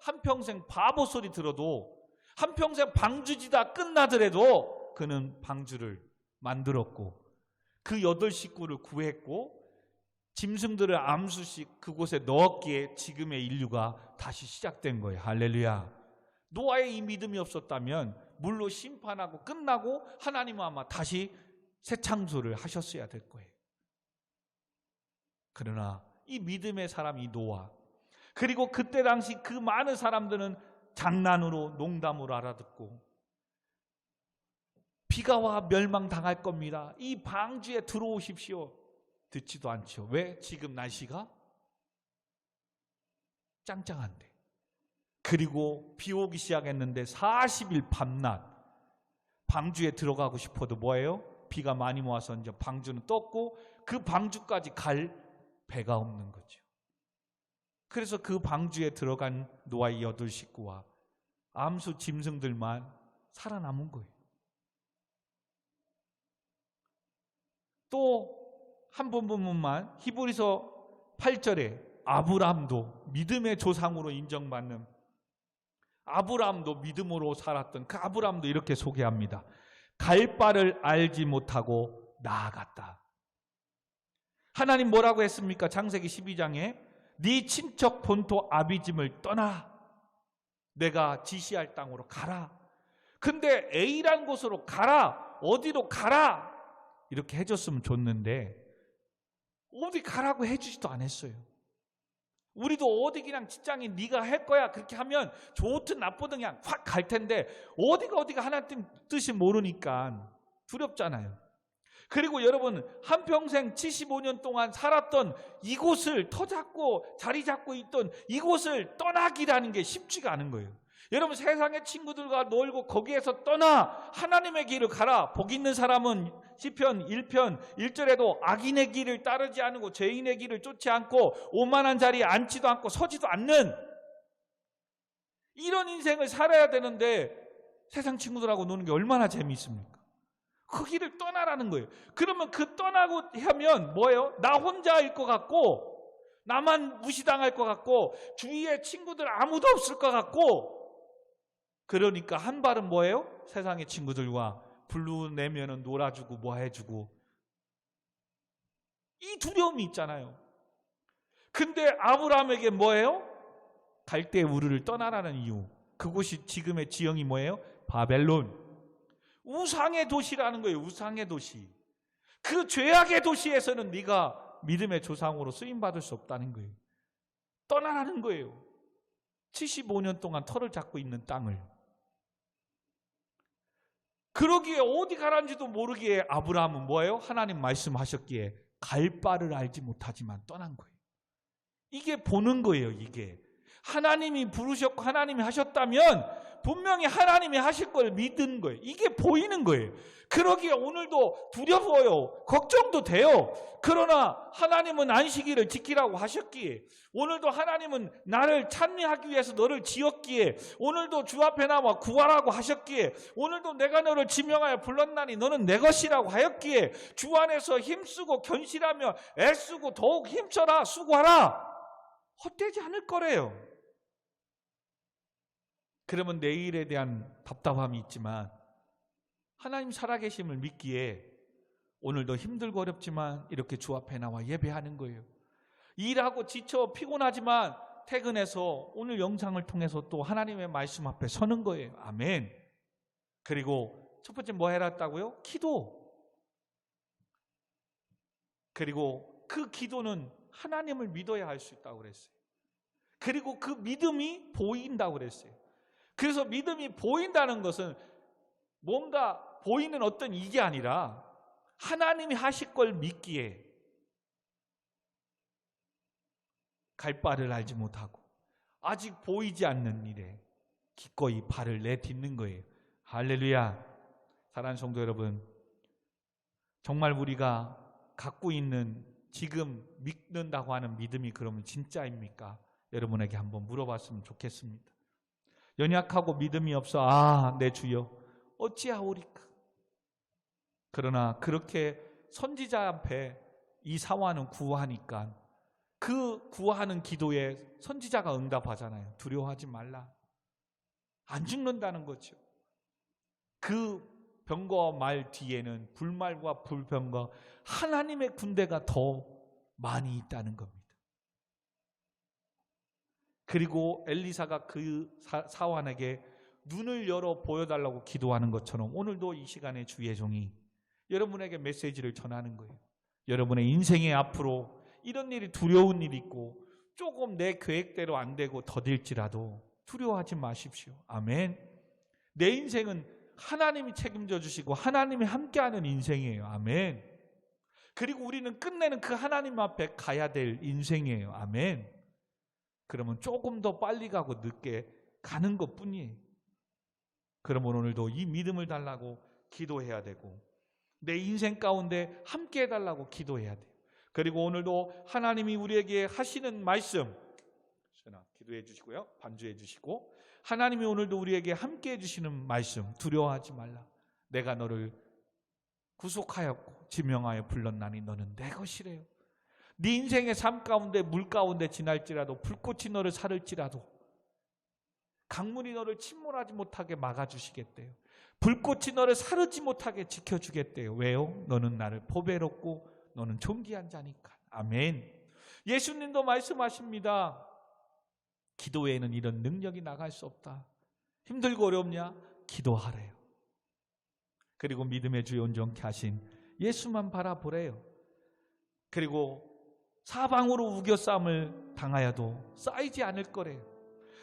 한평생 바보 소리 들어도 한평생 방주지다 끝나더라도 그는 방주를 만들었고 그 8 식구를 구했고 짐승들을 암수씩 그곳에 넣었기에 지금의 인류가 다시 시작된 거예요. 할렐루야. 노아의 이 믿음이 없었다면 물로 심판하고 끝나고 하나님은 아마 다시 새 창조를 하셨어야 될 거예요. 그러나 이 믿음의 사람 이 노아 그리고 그때 당시 그 많은 사람들은 장난으로 농담으로 알아듣고 비가 와 멸망당할 겁니다. 이 방주에 들어오십시오. 듣지도 않죠. 왜? 지금 날씨가 짱짱한데. 그리고 비 오기 시작했는데 40일 밤낮 방주에 들어가고 싶어도 뭐예요? 비가 많이 모아서 이제 방주는 떴고 그 방주까지 갈 배가 없는 거죠. 그래서 그 방주에 들어간 노아의 8 식구와 암수 짐승들만 살아남은 거예요. 또 한 부분만 히브리서 8절에 아브라함도 믿음의 조상으로 인정받는 아브라함도 믿음으로 살았던 그 아브라함도 이렇게 소개합니다. 갈 바를 알지 못하고 나아갔다. 하나님 뭐라고 했습니까? 창세기 12장에 네 친척 본토 아비짐을 떠나 내가 지시할 땅으로 가라. 근데 A란 곳으로 가라. 어디로 가라. 이렇게 해줬으면 좋는데 어디 가라고 해주지도 않았어요. 우리도 어디 그냥 직장인 네가 할 거야 그렇게 하면 좋든 나쁘든 그냥 확 갈 텐데 어디가 하나님 뜻이 모르니까 두렵잖아요. 그리고 여러분 한평생 75년 동안 살았던 이곳을 터잡고 자리 잡고 있던 이곳을 떠나기라는 게 쉽지가 않은 거예요. 여러분 세상의 친구들과 놀고 거기에서 떠나 하나님의 길을 가라. 복 있는 사람은 시편 1편 1절에도 악인의 길을 따르지 않고 죄인의 길을 쫓지 않고 오만한 자리에 앉지도 않고 서지도 않는 이런 인생을 살아야 되는데 세상 친구들하고 노는 게 얼마나 재미있습니까? 그 길을 떠나라는 거예요. 그러면 그 떠나고 하면 뭐예요? 나 혼자일 것 같고 나만 무시당할 것 같고 주위에 친구들 아무도 없을 것 같고 그러니까 한 발은 뭐예요? 세상의 친구들과 불러내면은 놀아주고 뭐 해주고 이 두려움이 있잖아요. 근데 아브라함에게 뭐예요? 갈대 우르를 떠나라는 이유. 그곳이 지금의 지형이 뭐예요? 바벨론. 우상의 도시라는 거예요. 우상의 도시. 그 죄악의 도시에서는 네가 믿음의 조상으로 쓰임받을 수 없다는 거예요. 떠나라는 거예요. 75년 동안 털을 잡고 있는 땅을. 그러기에 어디 가란지도 모르기에 아브라함은 뭐예요? 하나님 말씀하셨기에 갈 바를 알지 못하지만 떠난 거예요. 이게 보는 거예요. 이게 하나님이 부르셨고 하나님이 하셨다면 분명히 하나님이 하실 걸 믿은 거예요. 이게 보이는 거예요. 그러기에 오늘도 두려워요. 걱정도 돼요. 그러나 하나님은 안식일을 지키라고 하셨기에 오늘도 하나님은 나를 찬미하기 위해서 너를 지었기에 오늘도 주 앞에 나와 구하라고 하셨기에 오늘도 내가 너를 지명하여 불렀나니 너는 내 것이라고 하였기에 주 안에서 힘쓰고 견실하며 애쓰고 더욱 힘써라 수고하라. 헛되지 않을 거래요. 그러면 내일에 대한 답답함이 있지만 하나님 살아계심을 믿기에 오늘도 힘들고 어렵지만 이렇게 주 앞에 나와 예배하는 거예요. 일하고 지쳐 피곤하지만 퇴근해서 오늘 영상을 통해서 또 하나님의 말씀 앞에 서는 거예요. 아멘. 그리고 첫 번째 뭐 해놨다고요? 기도. 그리고 그 기도는 하나님을 믿어야 할 수 있다고 그랬어요. 그리고 그 믿음이 보인다고 그랬어요. 그래서 믿음이 보인다는 것은 뭔가 보이는 어떤 이게 아니라 하나님이 하실 걸 믿기에 갈 바를 알지 못하고 아직 보이지 않는 일에 기꺼이 발을 내딛는 거예요. 할렐루야. 사랑하는 성도 여러분, 정말 우리가 갖고 있는 지금 믿는다고 하는 믿음이 그러면 진짜입니까? 여러분에게 한번 물어봤으면 좋겠습니다. 연약하고 믿음이 없어 내 주여 어찌하오리까. 그러나 그렇게 선지자 앞에 이 사화는 구하니까 그 구하는 기도에 선지자가 응답하잖아요. 두려워하지 말라. 안 죽는다는 거죠. 그 병거 말 뒤에는 불말과 불병거 하나님의 군대가 더 많이 있다는 겁니다. 그리고 엘리사가 그 사환에게 눈을 열어 보여달라고 기도하는 것처럼 오늘도 이 시간에 주의 종이 여러분에게 메시지를 전하는 거예요. 여러분의 인생의 앞으로 이런 일이 두려운 일이 있고 조금 내 계획대로 안 되고 더딜지라도 두려워하지 마십시오. 아멘. 내 인생은 하나님이 책임져 주시고 하나님이 함께하는 인생이에요. 아멘. 그리고 우리는 끝내는 그 하나님 앞에 가야 될 인생이에요. 아멘. 그러면 조금 더 빨리 가고 늦게 가는 것뿐이에요. 그러면 오늘도 이 믿음을 달라고 기도해야 되고 내 인생 가운데 함께 해달라고 기도해야 돼요. 그리고 오늘도 하나님이 우리에게 하시는 말씀 기도해 주시고요. 반주해 주시고 하나님이 오늘도 우리에게 함께 해주시는 말씀 두려워하지 말라. 내가 너를 구속하였고 지명하여 불렀나니 너는 내 것이래요. 네 인생의 삶 가운데 물 가운데 지날지라도 불꽃이 너를 사를지라도 강물이 너를 침몰하지 못하게 막아주시겠대요. 불꽃이 너를 사르지 못하게 지켜주겠대요. 왜요? 너는 나를 보배롭고 너는 존귀한 자니까. 아멘. 예수님도 말씀하십니다. 기도에는 이런 능력이 나갈 수 없다. 힘들고 어렵냐? 기도하래요. 그리고 믿음의 주여 온전케 하신 예수만 바라보래요. 그리고 사방으로 우겨싸움을 당하여도 쌓이지 않을 거래요.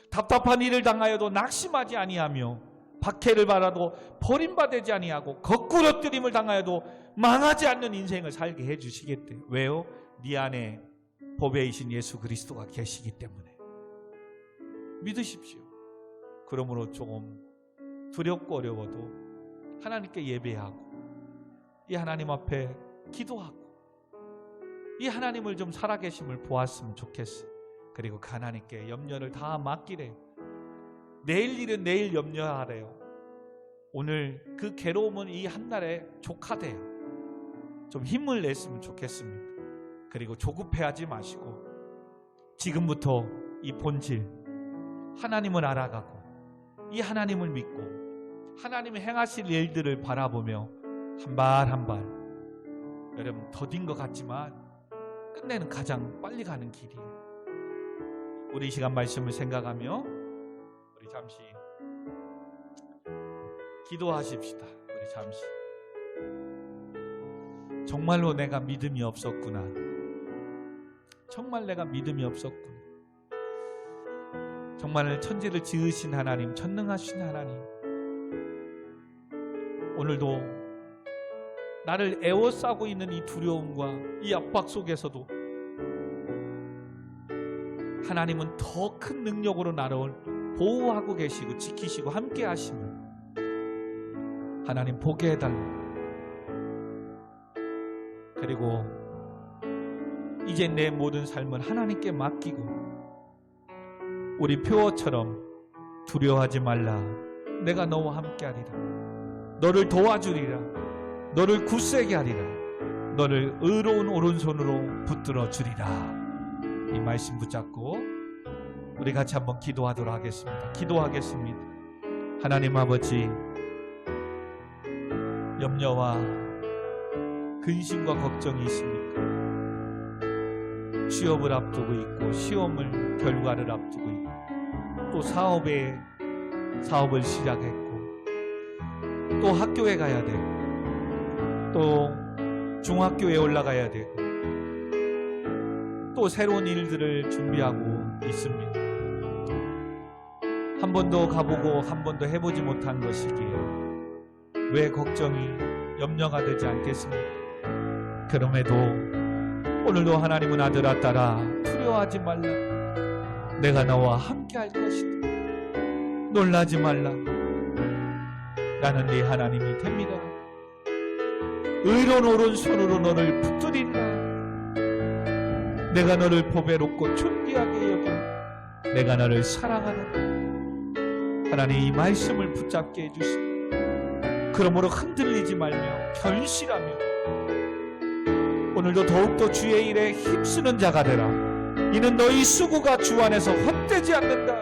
답답한 일을 당하여도 낙심하지 아니하며 박해를 받아도 버림받지 아니하고 거꾸로 뜨림을 당하여도 망하지 않는 인생을 살게 해주시겠대요. 왜요? 네 안에 보배이신 예수 그리스도가 계시기 때문에. 믿으십시오. 그러므로 조금 두렵고 어려워도 하나님께 예배하고 이 하나님 앞에 기도하고 이 하나님을 좀 살아계심을 보았으면 좋겠어요. 그리고 그 하나님께 염려를 다 맡기래요. 내일 일은 내일 염려하래요. 오늘 그 괴로움은 이 한날에 족하대요. 좀 힘을 냈으면 좋겠습니다. 그리고 조급해하지 마시고 지금부터 이 본질 하나님을 알아가고 이 하나님을 믿고 하나님이 행하실 일들을 바라보며 한 발 한 발, 여러분 더딘 것 같지만 끝내는 가장 빨리 가는 길이에요. 우리 이 시간 말씀을 생각하며 우리 잠시 기도하십시다. 우리 잠시. 정말로 내가 믿음이 없었구나. 정말 내가 믿음이 없었구나. 정말 천지를 지으신 하나님, 전능하신 하나님, 오늘도 나를 에워싸고 있는 이 두려움과 이 압박 속에서도 하나님은 더 큰 능력으로 나를 보호하고 계시고 지키시고 함께 하심을 하나님 보게 해달라고. 그리고 이제 내 모든 삶을 하나님께 맡기고 우리 표어처럼 두려워하지 말라. 내가 너와 함께하리라. 너를 도와주리라. 너를 굳세게 하리라. 너를 의로운 오른손으로 붙들어 주리라. 이 말씀 붙잡고 우리 같이 한번 기도하도록 하겠습니다. 기도하겠습니다. 하나님 아버지, 염려와 근심과 걱정이 있습니까? 취업을 앞두고 있고 시험을 결과를 앞두고 있고 또 사업을 시작했고 또 학교에 가야 되고 또 중학교에 올라가야 되고 또 새로운 일들을 준비하고 있습니다. 한 번도 가보고 한 번도 해보지 못한 것이기에 왜 걱정이 염려가 되지 않겠습니까? 그럼에도 오늘도 하나님은 아들아 딸아 두려워하지 말라. 내가 너와 함께 할 것이다. 놀라지 말라. 나는 네 하나님이 됩니다. 의로운 오른손으로 너를 붙들이리라. 내가 너를 보배롭고 존귀하게 여겨 내가 너를 사랑하노라. 하나님 이 말씀을 붙잡게 해주시고 그러므로 흔들리지 말며 견실하며 오늘도 더욱더 주의 일에 힘쓰는 자가 되라. 이는 너희 수고가 주 안에서 헛되지 않는다.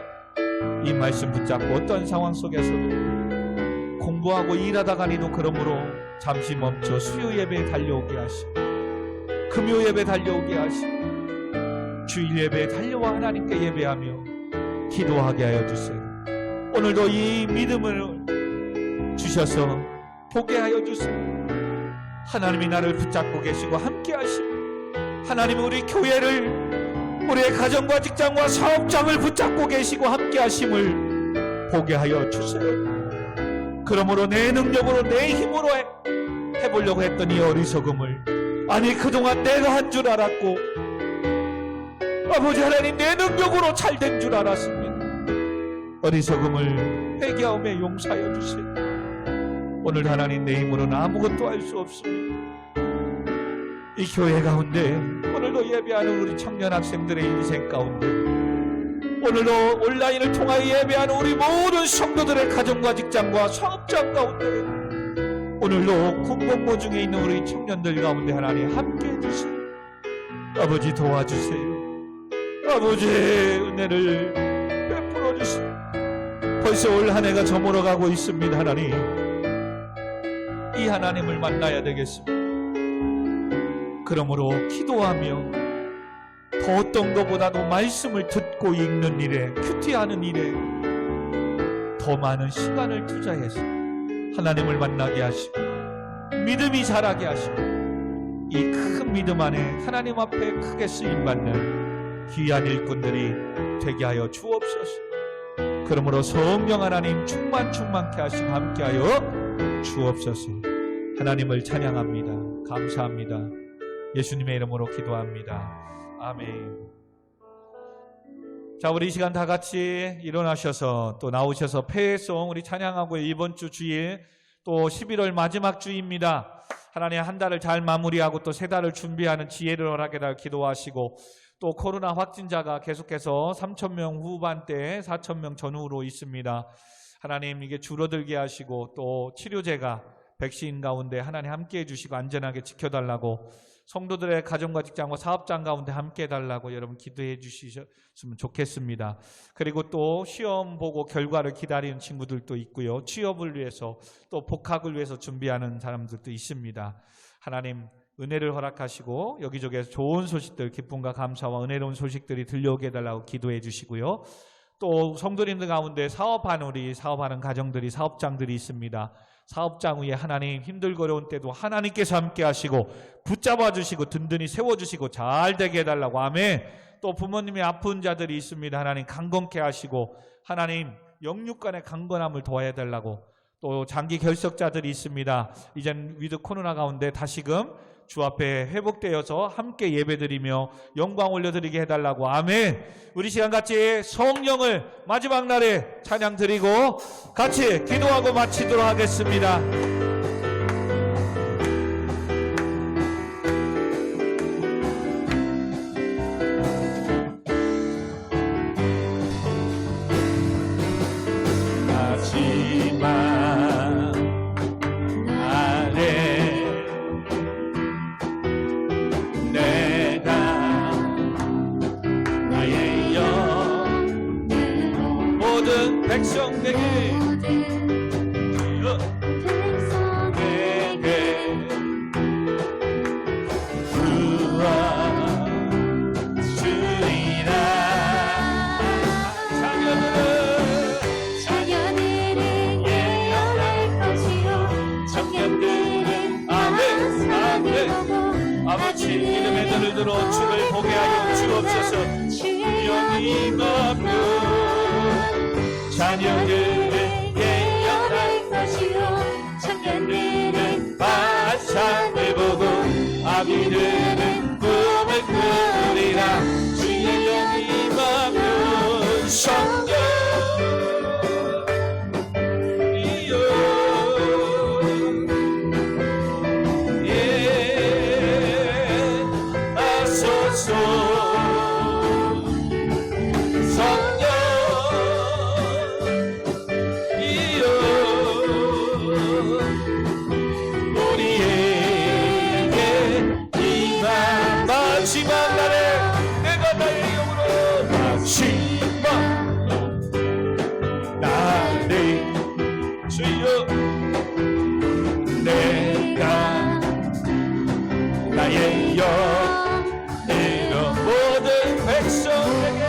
이 말씀 붙잡고 어떤 상황 속에서도 공부하고 일하다가니도 그러므로 잠시 멈춰 수요 예배에 달려오게 하시고 금요 예배에 달려오게 하시고 주일 예배에 달려와 하나님께 예배하며 기도하게 하여 주세요. 오늘도 이 믿음을 주셔서 보게 하여 주세요. 하나님이 나를 붙잡고 계시고 함께 하시고 하나님이 우리 교회를 우리의 가정과 직장과 사업장을 붙잡고 계시고 함께 하심을 보게 하여 주세요. 그러므로 내 능력으로 내 힘으로 해보려고 했던 이 어리석음을 아니 그동안 내가 한 줄 알았고 아버지 하나님 내 능력으로 잘된 줄 알았습니다. 어리석음을 회개하며 용서하여 주세요. 오늘 하나님 내 힘으로는 아무것도 할 수 없습니다. 이 교회 가운데 오늘도 예배하는 우리 청년 학생들의 인생 가운데 오늘도 온라인을 통하여 예배하는 우리 모든 성도들의 가정과 직장과 사업장 가운데 오늘도 군복무 중에 있는 우리 청년들 가운데 하나님 함께해 주시고 아버지 도와주세요. 아버지 은혜를 베풀어 주시고 벌써 올 한 해가 저물어 가고 있습니다. 하나님 이 하나님을 만나야 되겠습니다. 그러므로 기도하며 더 어떤 것보다도 말씀을 듣고 읽는 일에 큐티하는 일에 더 많은 시간을 투자해서 하나님을 만나게 하시고 믿음이 자라게 하시고 이 큰 믿음 안에 하나님 앞에 크게 쓰임받는 귀한 일꾼들이 되게 하여 주옵소서. 그러므로 성령 하나님 충만케 하시고 함께하여 주옵소서. 하나님을 찬양합니다. 감사합니다. 예수님의 이름으로 기도합니다. 아멘. 자, 우리 이 시간 다 같이 일어나셔서 또 나오셔서 패송 우리 찬양하고 이번 주 주일 또 11월 마지막 주입니다. 하나님 한 달을 잘 마무리하고 또 새 달을 준비하는 지혜를 허락해달라 기도하시고 또 코로나 확진자가 계속해서 3,000명 후반대 4,000명 전후로 있습니다. 하나님 이게 줄어들게 하시고 또 치료제가 백신 가운데 하나님 함께 해주시고 안전하게 지켜달라고 성도들의 가정과 직장과 사업장 가운데 함께 해달라고 여러분 기도해 주셨으면 좋겠습니다. 그리고 또 시험 보고 결과를 기다리는 친구들도 있고요. 취업을 위해서 또 복학을 위해서 준비하는 사람들도 있습니다. 하나님 은혜를 허락하시고 여기저기에서 좋은 소식들, 기쁨과 감사와 은혜로운 소식들이 들려오게 해달라고 기도해 주시고요. 또 성도님들 가운데 사업하는 가정들이 사업장들이 있습니다. 사업장 위에 하나님 힘들고 어려운 때도 하나님께서 함께 하시고 붙잡아 주시고 든든히 세워주시고 잘 되게 해달라고. 아멘. 또 부모님이 아픈 자들이 있습니다. 하나님 강건케 하시고 하나님 영육간의 강건함을 더해달라고. 또 장기 결석자들이 있습니다. 이젠 위드 코로나 가운데 다시금 주 앞에 회복되어서 함께 예배드리며 영광 올려드리게 해달라고. 아멘. 우리 시간 같이 성령을 마지막 날에 찬양 드리고 같이 기도하고 마치도록 하겠습니다. 백성에게 구원 주리라. 자녀들은 예언할 것이요 청년들은 환상을 보고 아버지 믿음의 눈을 들어 주를 보게 하여 주옵소서. 영이 맘로 자녀들은 예언할 것이요 청년들은 환상을 보고 아비들은 꿈을 꾸리라. 주의 영이 임하면 성령이여 예하소서. 마지막 날에 내가 나의 영으로 마지막 날에 주여 내가 나의 영으로 모든 백성에게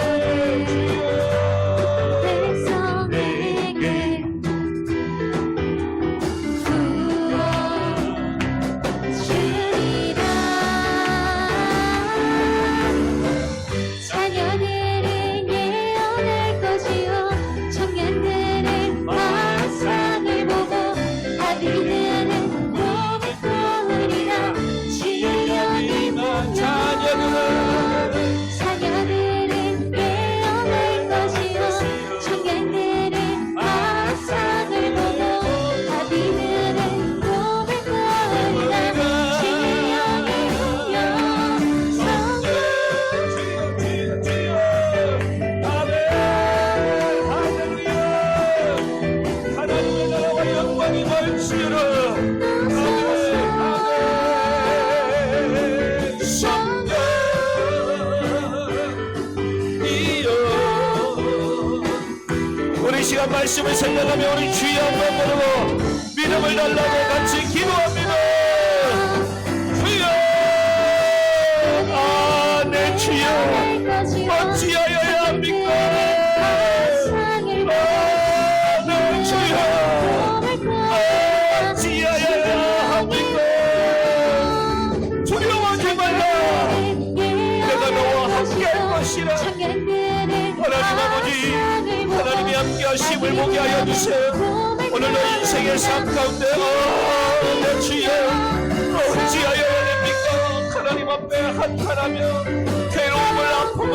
할렐루야. 말씀을 생각하며 우리 주여 한번 부르고 믿음을 달라고 같이 기도합니다. 주여, 아, 내 주여, 어찌하여야 합니까? 아, 내 주여, 어찌하여야 합니까? 두려워하지 말라. 내가 너와 함께할 것이라. 하나님 아버지, 하나님이 함께하심을 보게 하여 주세요. 오늘도 인생의 삶 가운데 내 주여, 어찌하여야 됩니까? 하나님 앞에 한탄하며 괴로움을, 아픔을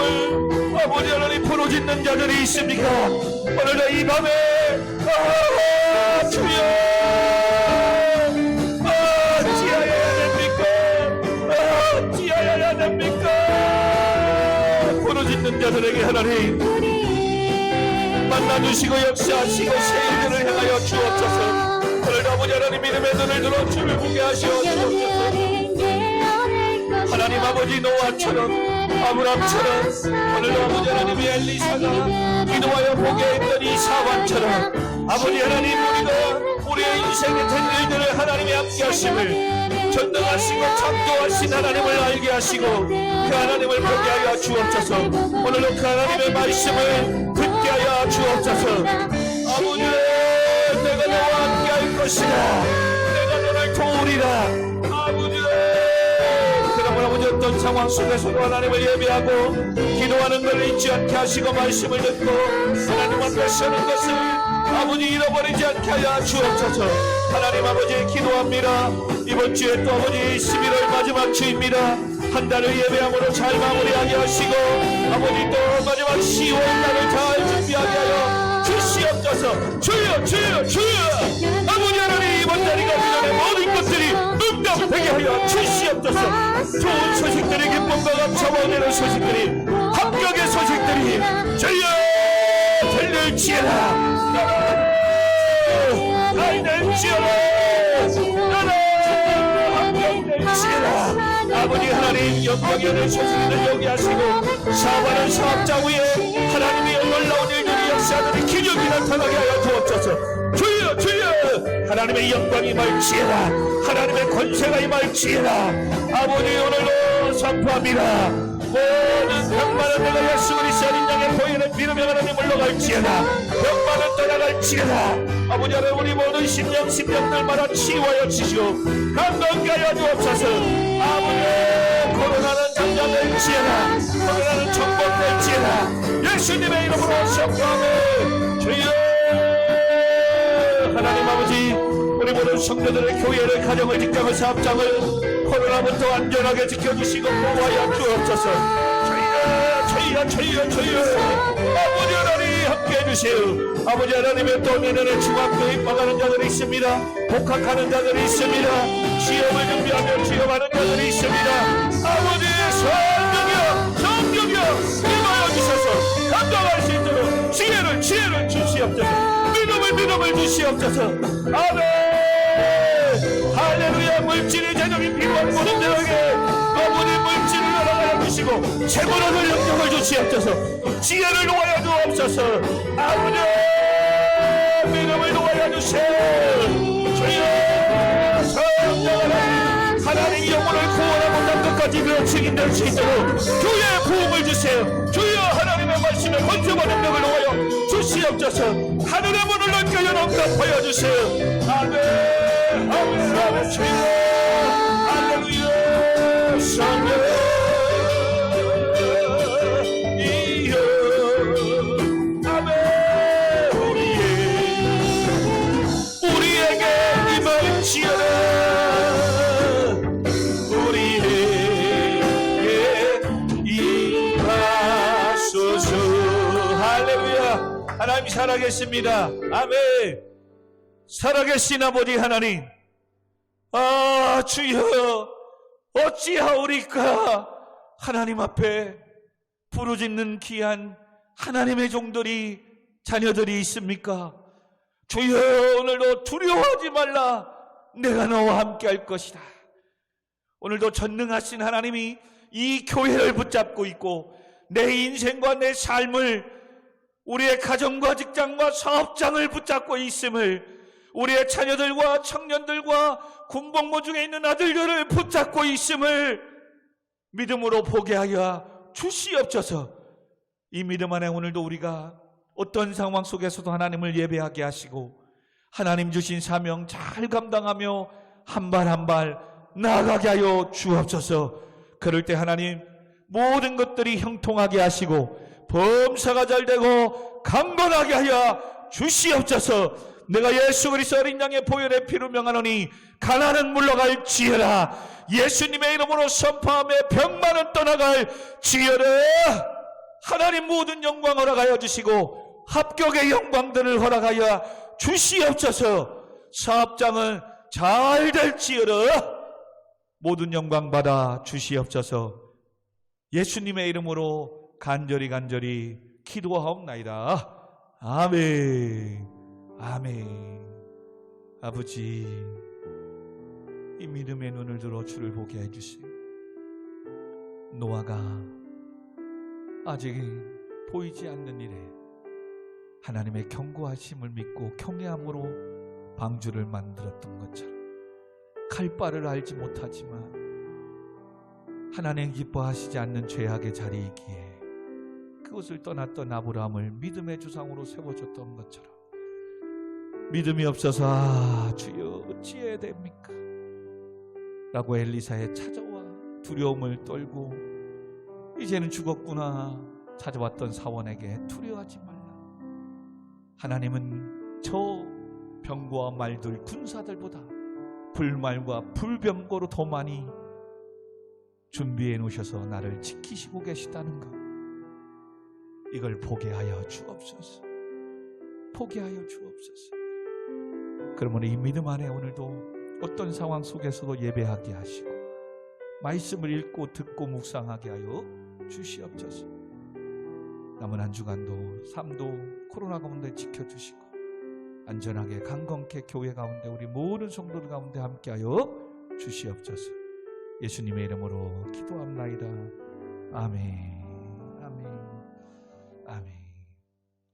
아버지 하나님 부르짖는 자들이 있습니까? 오늘도 이 밤에 주여, 어찌하여야 됩니까? 어찌하여야 됩니까? 부르짖는 자들에게 하나님 만나주시고 역사하시고 새 일들을 행하여 주옵소서. 오늘도 아버지 하나님 믿음의 눈을 들어 주를 보게 하시어 주옵소서. 하나님 아버지 노아처럼 아브람처럼 오늘도 아버지 하나님이 엘리사가 기도하여 보게 했던 이 사관처럼 아버지 하나님 우리가 우리의 인생에 된 일들을 하나님이 함께 하심을 전능하시고 창조하신 하나님을 알게 하시고 그 하나님을 보게 하여 주옵소서. 오늘도 그 하나님의 말씀을 듣게 하여 주옵소서. 아버지, 내가 너와 함께 할 것이라. 내가 너를 도우리라. 아버지, 그러므로 아버지 어떤 상황 속에서도 하나님을 예배하고 기도하는 걸 잊지 않게 하시고 말씀을 듣고 하나님 앞에 서는 것을 아버지 잃어버리지 않게 하여 주옵소서. 하나님 아버지 기도합니다. 이번 주에 또 아버지 11월 마지막 주입니다. 한 달을 예배함으로 잘 마무리하게 하시고 아버지 또 마지막 10월 달을 잘 준비하게 하여 주시옵소서. 주여, 주여, 주여. 아버지 하나님 이번 달이 가기 전에 모든 것들이 응답되게 하여 주시옵소서. 좋은 소식들이 기쁨과 감사와 은혜의 소식들이 합격의 소식들이 주여 들릴지어다. 나의 될지어다. 아버지 하나님 영광의 은혜 소식을 여기 하시고 사업하는 사업자 위에 하나님의 놀라운 일들이 역사하는 기적이 나타나게 하여 주옵소서. 주여, 주여. 하나님의 영광이 임할지어다. 하나님의 권세가 임할지어다. 아버지 오늘도 선포합니다. 모든 병만은 내가 예수 그리스도 어린 양의 보혈을 믿으며 하나님 물러갈지어다. 병만은 떠나갈지어다. 아버지 하나님 우리 모든 심령들마다 치유하여 주시고 감동케 하여 주옵소서. 아버지 코로나는 잠잠될지어다. 코로나는 정복될지어다. 예수님의 이름으로 선포하며 주여. 하나님 아버지 우리 모든 성도들의 교회를 가정을 직장을 사업장을 코로나부터 안전하게 지켜주시고 보호하여 주옵소서. 저희야 아버지 하나님 함께해 주세요. 아버지 하나님의 또 내년에 중학교에 입학하는 자들이 있습니다. 복학하는 자들이 있습니다. 시험을 준비하며 취업하는 자들이 있습니다. 아버지 성령이여 임하여 주셔서 감당할 수 있도록 지혜를 주시옵소서. 믿음을 주시옵소서. 아멘. 할렐루야. 물질의 재정이 필요한 모든 자에게 아버지 물질을 열어가여 주시고 재물을 영역을 주시옵소서. 지혜를 놓아여 주옵소서. 아버지 믿음을 놓아여 주세요. 주여 성령을 하나님 영혼을 구원하고 난 끝까지 그 책임질 수 있도록 주의 부흥을 주세요. 주여 하나님의 말씀에 권세와 능력을 놓아여 주시옵소서. 하늘의 문을 넓게 열어 응답하여 주세요. 아멘. 아멘. 주여 할렐루야. 성령 하나님 살아계십니다. 아멘. 살아계신 아버지 하나님, 아 주여 어찌하오리까. 하나님 앞에 부르짖는 귀한 하나님의 종들이 자녀들이 있습니까? 주여 오늘도 두려워하지 말라. 내가 너와 함께 할 것이다. 오늘도 전능하신 하나님이 이 교회를 붙잡고 있고 내 인생과 내 삶을 우리의 가정과 직장과 사업장을 붙잡고 있음을, 우리의 자녀들과 청년들과 군복무 중에 있는 아들들을 붙잡고 있음을 믿음으로 보게 하여 주시옵소서. 이 믿음 안에 오늘도 우리가 어떤 상황 속에서도 하나님을 예배하게 하시고 하나님 주신 사명 잘 감당하며 한 발 한 발 나아가게 하여 주옵소서. 그럴 때 하나님 모든 것들이 형통하게 하시고 범사가 잘 되고 강건하게 하여 주시옵소서. 내가 예수 그리스도 어린 양의 보혈의 피로 명하노니 가난은 물러갈 지어라. 예수님의 이름으로 선포하며 병만은 떠나갈 지어라. 하나님 모든 영광 허락하여 주시고 합격의 영광들을 허락하여 주시옵소서. 사업장은 잘 될지어라. 모든 영광 받아 주시옵소서. 예수님의 이름으로 간절히 기도하옵나이다. 아멘. 아멘. 아버지, 이 믿음의 눈을 들어 주를 보게 해주세요. 노아가 아직 보이지 않는 일에 하나님의 견고하심을 믿고 경외함으로 방주를 만들었던 것처럼 칼바를 알지 못하지만 하나님 기뻐하시지 않는 죄악의 자리이기에 그것을 떠났던 아브라함을 믿음의 주상으로 세워줬던 것처럼 믿음이 없어서 주여 어찌해야 됩니까? 라고 엘리사에 찾아와 두려움을 떨고 이제는 죽었구나 찾아왔던 사원에게 두려워하지 말라. 하나님은 저 병거와 말들 군사들보다 불말과 불병거로 더 많이 준비해 놓으셔서 나를 지키시고 계시다는 것, 이걸 보게 하여 주옵소서. 보게 하여 주옵소서. 그러므로 이 믿음 안에 오늘도 어떤 상황 속에서도 예배하게 하시고 말씀을 읽고 듣고 묵상하게 하여 주시옵소서. 남은 한 주간도 삶도 코로나 가운데 지켜주시고 안전하게 강건케 교회 가운데 우리 모든 성도들 가운데 함께하여 주시옵소서. 예수님의 이름으로 기도합나이다. 아멘. 아멘. 아멘.